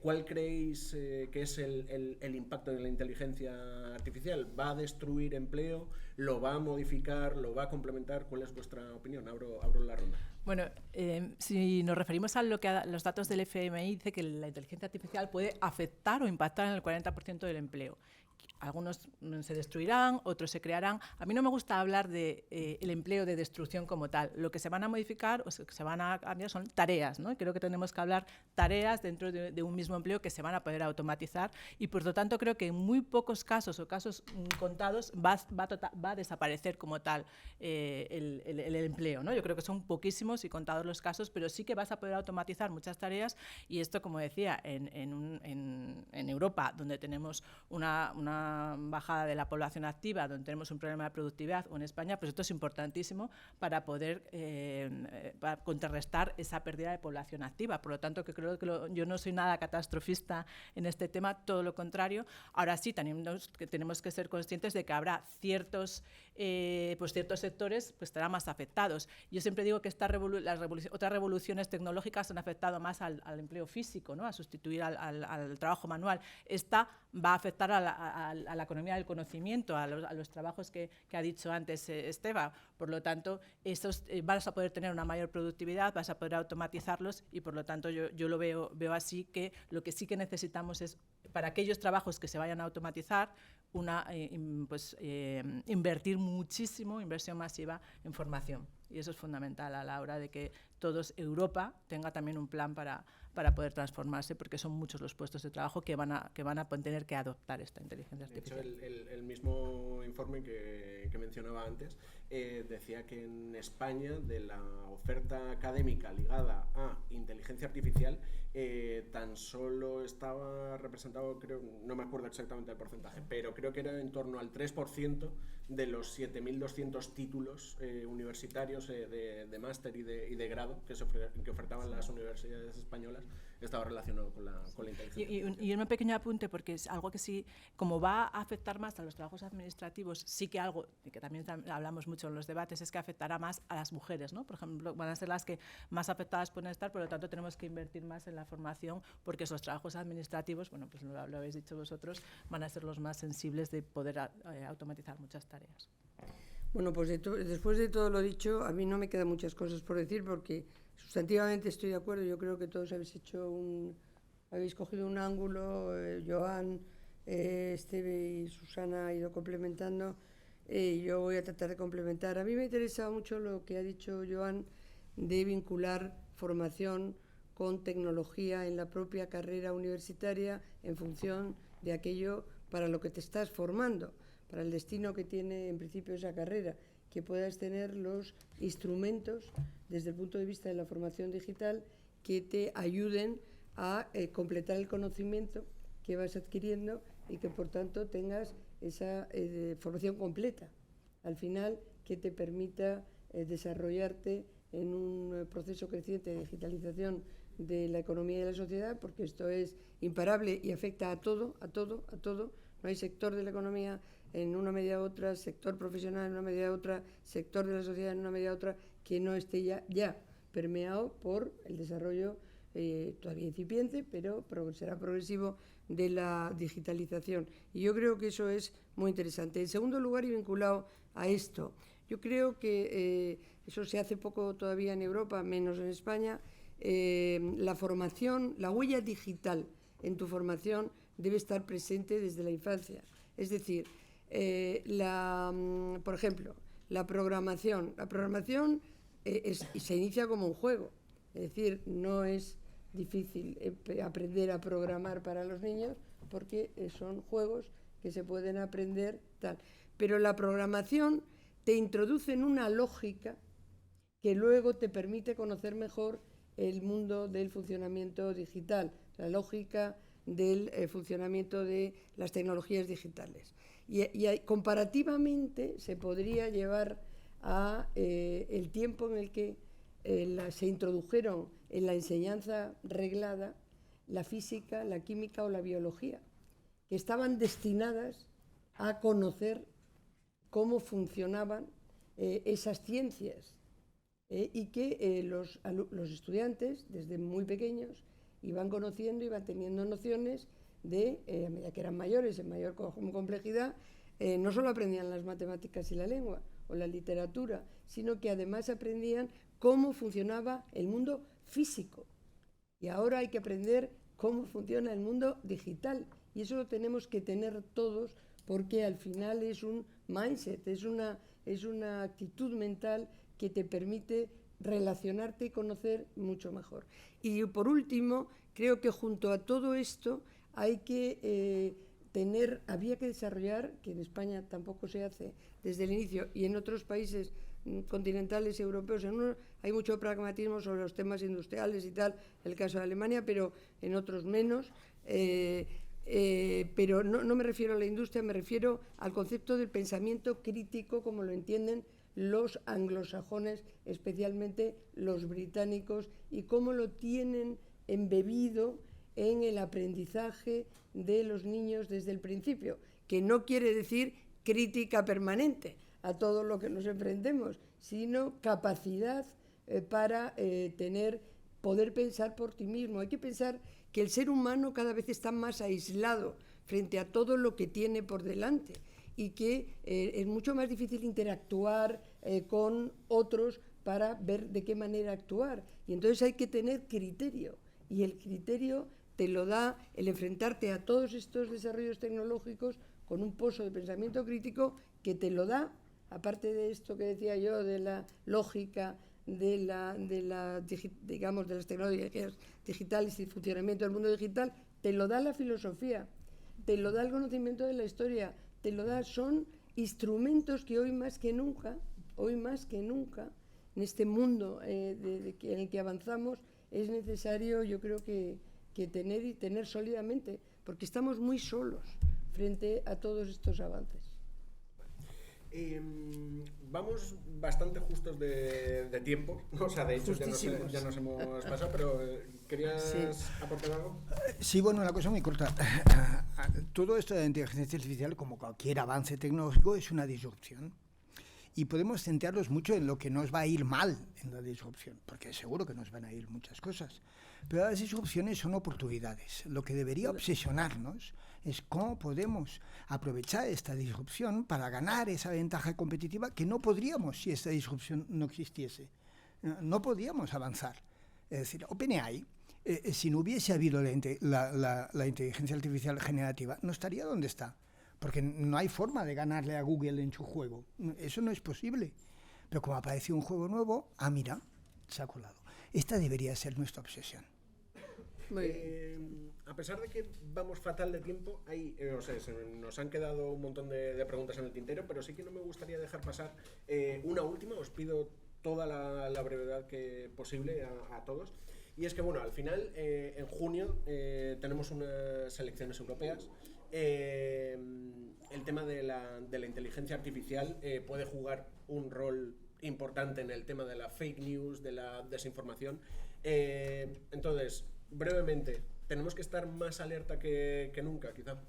H: ¿cuál creéis que es el impacto de la inteligencia artificial? ¿Va a destruir empleo? ¿Lo va a modificar? ¿Lo va a complementar? ¿Cuál es vuestra opinión? Abro la ronda.
D: Bueno, si nos referimos a los datos del FMI, dice que la inteligencia artificial puede afectar o impactar en el 40% del empleo. Algunos se destruirán, otros se crearán. A mí no me gusta hablar de el empleo de destrucción como tal. Lo que se van a modificar o que se van a cambiar son tareas, ¿no? Creo que tenemos que hablar tareas dentro de un mismo empleo que se van a poder automatizar y, por lo tanto, creo que en muy pocos casos o casos contados va a desaparecer como tal el empleo, ¿no? Yo creo que son poquísimos y contados los casos, pero sí que vas a poder automatizar muchas tareas y esto, como decía, en Europa, donde tenemos una bajada de la población activa, donde tenemos un problema de productividad, o en España, pues esto es importantísimo para poder para contrarrestar esa pérdida de población activa. Por lo tanto, que creo que yo no soy nada catastrofista en este tema, todo lo contrario. Ahora sí, tenemos que ser conscientes de que habrá ciertos sectores pues estarán más afectados. Yo siempre digo que otras revoluciones tecnológicas han afectado más al empleo físico, ¿no? A sustituir al trabajo manual. Esta va a afectar a la economía del conocimiento, a los trabajos que ha dicho antes Esteba. Por lo tanto, vas a poder tener una mayor productividad, vas a poder automatizarlos y, por lo tanto, yo lo veo así, que lo que sí que necesitamos es, para aquellos trabajos que se vayan a automatizar, invertir muchísimo, inversión masiva en formación. Y eso es fundamental a la hora de que Europa tenga también un plan para poder transformarse, porque son muchos los puestos de trabajo que van a tener que adoptar esta inteligencia artificial.
H: De hecho, el mismo informe que mencionaba antes decía que en España, de la oferta académica ligada a inteligencia artificial, tan solo estaba representado, creo, no me acuerdo exactamente el porcentaje, pero creo que era en torno al 3% de los 7.200 títulos universitarios de máster y de grado que ofertaban las universidades españolas estaba relacionado con la inteligencia.
D: Y un pequeño apunte, porque es algo que sí, como va a afectar más a los trabajos administrativos, sí que algo, y que también hablamos mucho en los debates, es que afectará más a las mujeres, ¿no? Por ejemplo, van a ser las que más afectadas pueden estar, por lo tanto tenemos que invertir más en la formación, porque esos trabajos administrativos, bueno, pues lo habéis dicho vosotros, van a ser los más sensibles de poder automatizar muchas tareas.
E: Bueno, pues después de todo lo dicho, a mí no me quedan muchas cosas por decir, porque sustantivamente estoy de acuerdo. Yo creo que todos habéis cogido un ángulo, Joan, Esteve y Susana ha ido complementando, y yo voy a tratar de complementar. A mí me interesa mucho lo que ha dicho Joan de vincular formación con tecnología en la propia carrera universitaria en función de aquello para lo que te estás formando, para el destino que tiene en principio esa carrera, que puedas tener los instrumentos desde el punto de vista de la formación digital que te ayuden a completar el conocimiento que vas adquiriendo y que por tanto tengas esa formación completa, al final que te permita desarrollarte en un proceso creciente de digitalización de la economía y de la sociedad, porque esto es imparable y afecta a todo. No hay sector de la economía en una medida u otra, sector profesional en una medida u otra, sector de la sociedad en una medida u otra, que no esté ya permeado por el desarrollo todavía incipiente, pero será progresivo, de la digitalización. Y yo creo que eso es muy interesante. En segundo lugar, y vinculado a esto, yo creo que eso se hace poco todavía en Europa, menos en España. La formación, la huella digital en tu formación debe estar presente desde la infancia. Es decir, por ejemplo, la programación. La programación se inicia como un juego. Es decir, no es difícil aprender a programar para los niños porque son juegos que se pueden aprender tal. Pero la programación te introduce en una lógica que luego te permite conocer mejor el mundo del funcionamiento digital, la lógica del funcionamiento de las tecnologías digitales. Y comparativamente se podría llevar a el tiempo en el que se introdujeron en la enseñanza reglada la física, la química o la biología, que estaban destinadas a conocer cómo funcionaban esas ciencias, y que los estudiantes, desde muy pequeños, iban conociendo, iban teniendo nociones de, a medida que eran mayores, en mayor complejidad, no solo aprendían las matemáticas y la lengua o la literatura, sino que además aprendían cómo funcionaba el mundo físico. Y ahora hay que aprender cómo funciona el mundo digital. Y eso lo tenemos que tener todos, porque al final es un mindset, es una actitud mental que te permite relacionarte y conocer mucho mejor. Y por último, creo que junto a todo esto había que desarrollar, que en España tampoco se hace desde el inicio, y en otros países continentales europeos, en unos hay mucho pragmatismo sobre los temas industriales y tal, el caso de Alemania, pero en otros menos. Pero no me refiero a la industria, me refiero al concepto del pensamiento crítico como lo entienden los anglosajones, especialmente los británicos, y cómo lo tienen embebido en el aprendizaje de los niños desde el principio, que no quiere decir crítica permanente a todo lo que nos enfrentemos, sino capacidad para poder pensar por ti mismo. Hay que pensar que el ser humano cada vez está más aislado frente a todo lo que tiene por delante, y que es mucho más difícil interactuar con otros para ver de qué manera actuar. Y entonces hay que tener criterio, y el criterio te lo da el enfrentarte a todos estos desarrollos tecnológicos con un pozo de pensamiento crítico que te lo da, aparte de esto que decía yo, de la lógica, de las tecnologías digitales y el funcionamiento del mundo digital, te lo da la filosofía, te lo da el conocimiento de la historia, son instrumentos que hoy más que nunca, en este mundo en el que avanzamos, es necesario, yo creo que tener sólidamente, porque estamos muy solos frente a todos estos avances.
H: Vamos bastante justos de tiempo, ¿no? O sea, de hecho ya nos hemos pasado, pero ¿querías aportar algo?
F: Sí, bueno, una cosa muy corta. Todo esto de la inteligencia artificial, como cualquier avance tecnológico, es una disrupción. Y podemos centrarnos mucho en lo que nos va a ir mal en la disrupción, porque seguro que nos van a ir muchas cosas. Pero las disrupciones son oportunidades. Lo que debería obsesionarnos es cómo podemos aprovechar esta disrupción para ganar esa ventaja competitiva que no podríamos si esta disrupción no existiese. No podríamos avanzar. Es decir, OpenAI, si no hubiese habido la inteligencia artificial generativa, no estaría donde está. Porque no hay forma de ganarle a Google en su juego. Eso no es posible. Pero como apareció un juego nuevo, mira, se ha colado. Esta debería ser nuestra obsesión.
H: A pesar de que vamos fatal de tiempo, nos han quedado un montón de preguntas en el tintero, pero sí que no me gustaría dejar pasar una última. Os pido toda la brevedad posible a todos. Y es que, bueno, al final, en junio, tenemos unas elecciones europeas. El tema de la inteligencia artificial puede jugar un rol importante en el tema de la fake news, de la desinformación. Entonces, brevemente, ¿tenemos que estar más alerta que nunca, quizá?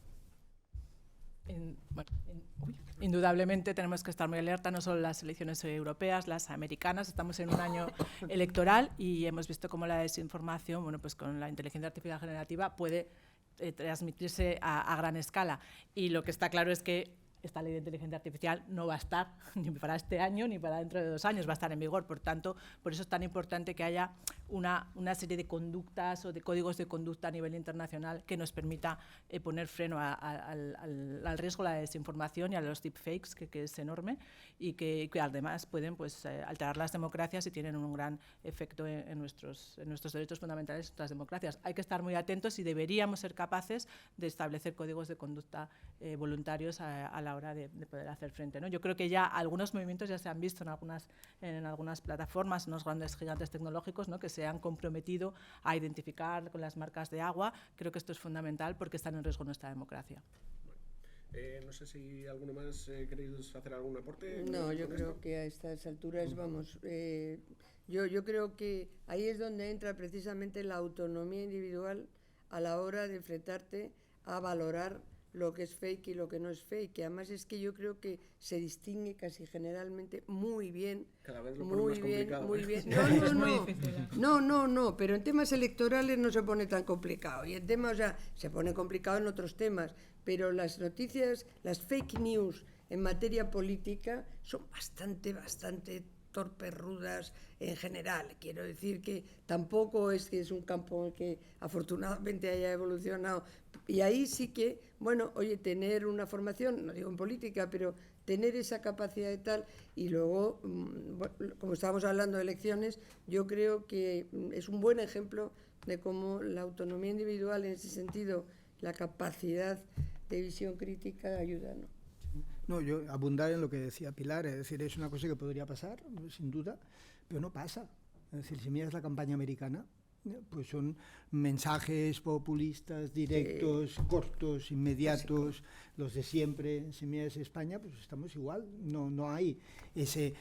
D: Indudablemente tenemos que estar muy alerta, no solo las elecciones europeas, las americanas. Estamos en un año electoral y hemos visto cómo la desinformación, bueno, pues con la inteligencia artificial generativa puede transmitirse a gran escala. Y lo que está claro es que esta ley de inteligencia artificial no va a estar ni para este año ni para dentro de 2 años, va a estar en vigor. Por tanto, por eso es tan importante que haya una serie de conductas o de códigos de conducta a nivel internacional que nos permita poner freno al riesgo, a la desinformación y a los deepfakes, que es enorme, y que además pueden alterar las democracias y tienen un gran efecto en nuestros derechos fundamentales, en nuestras democracias. Hay que estar muy atentos y deberíamos ser capaces de establecer códigos de conducta voluntarios a la hora de poder hacer frente, ¿no? Yo creo que ya algunos movimientos ya se han visto en algunas plataformas, en los grandes gigantes tecnológicos, ¿no?, que se han comprometido a identificar con las marcas de agua. Creo que esto es fundamental porque está en riesgo nuestra democracia.
H: No sé si alguno más queréis hacer algún aporte.
E: No, yo creo que a estas alturas, yo creo que ahí es donde entra precisamente la autonomía individual a la hora de enfrentarte a valorar lo que es fake y lo que no es fake, que además es que yo creo que se distingue casi generalmente muy bien.
H: Cada vez lo ponen más complicado.
E: Muy bien. No, pero en temas electorales no se pone tan complicado, y en temas, se pone complicado en otros temas, pero las noticias, las fake news en materia política son bastante torpes, rudas en general. Quiero decir que tampoco es que es un campo en el que afortunadamente haya evolucionado. Y ahí sí que, tener una formación, no digo en política, pero tener esa capacidad de tal, y luego, como estábamos hablando de elecciones, yo creo que es un buen ejemplo de cómo la autonomía individual, en ese sentido, la capacidad de visión crítica ayuda, ¿no?
F: No, yo abundar en lo que decía Pilar, es decir, es una cosa que podría pasar, sin duda, pero no pasa. Es decir, si miras la campaña americana, pues son mensajes populistas, directos, cortos, inmediatos, los de siempre. Si miras España, pues estamos igual. No hay ese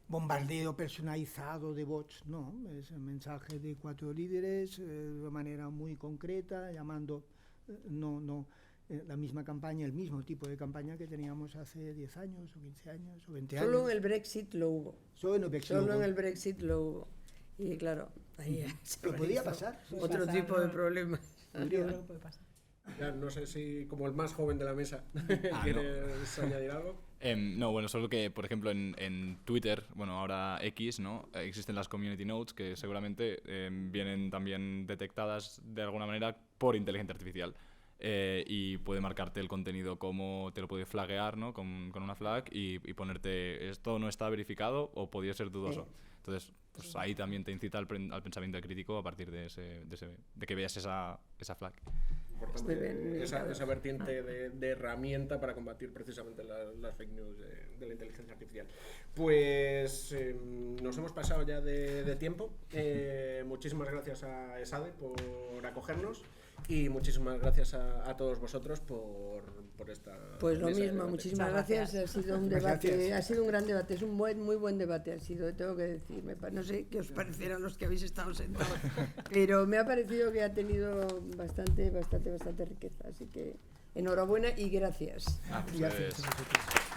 F: bombardeo personalizado de bots, no. Es el mensaje de 4 líderes de una manera muy concreta, llamando, la misma campaña, el mismo tipo de campaña que teníamos hace 10 años, o 15 años, o 20 años.
E: Solo en el Brexit lo hubo.
F: Solo en el Brexit
E: lo hubo. Y claro, ahí
F: pero podría pasar.
E: Otro tipo de problemas.
D: Puede pasar.
H: Ya, no sé si, como el más joven de la mesa, ¿quieres añadir algo?
G: No, solo que, por ejemplo, en Twitter, ahora X, ¿no?, existen las community notes que seguramente vienen también detectadas de alguna manera por inteligencia artificial. Y puede marcarte el contenido, como te lo puede flaguear, ¿no?, con una flag y ponerte esto no está verificado o podría ser dudoso. Entonces, pues ahí también te incita al pensamiento crítico a partir de que veas esa flag.
H: Importante esa vertiente de herramienta para combatir precisamente las fake news de la inteligencia artificial. Pues nos hemos pasado ya de tiempo. Muchísimas gracias a ESADE por acogernos. Y muchísimas gracias a todos vosotros por esta...
E: Pues lo
H: mesa de
E: mismo,
H: debate.
E: muchísimas gracias. Ha sido un debate, ha sido un gran debate, es un muy buen debate, ha sido, tengo que decir. No sé qué os parecerá a los que habéis estado sentados, pero me ha parecido que ha tenido bastante riqueza, así que enhorabuena y gracias.
G: Pues,
F: Gracias a vosotros.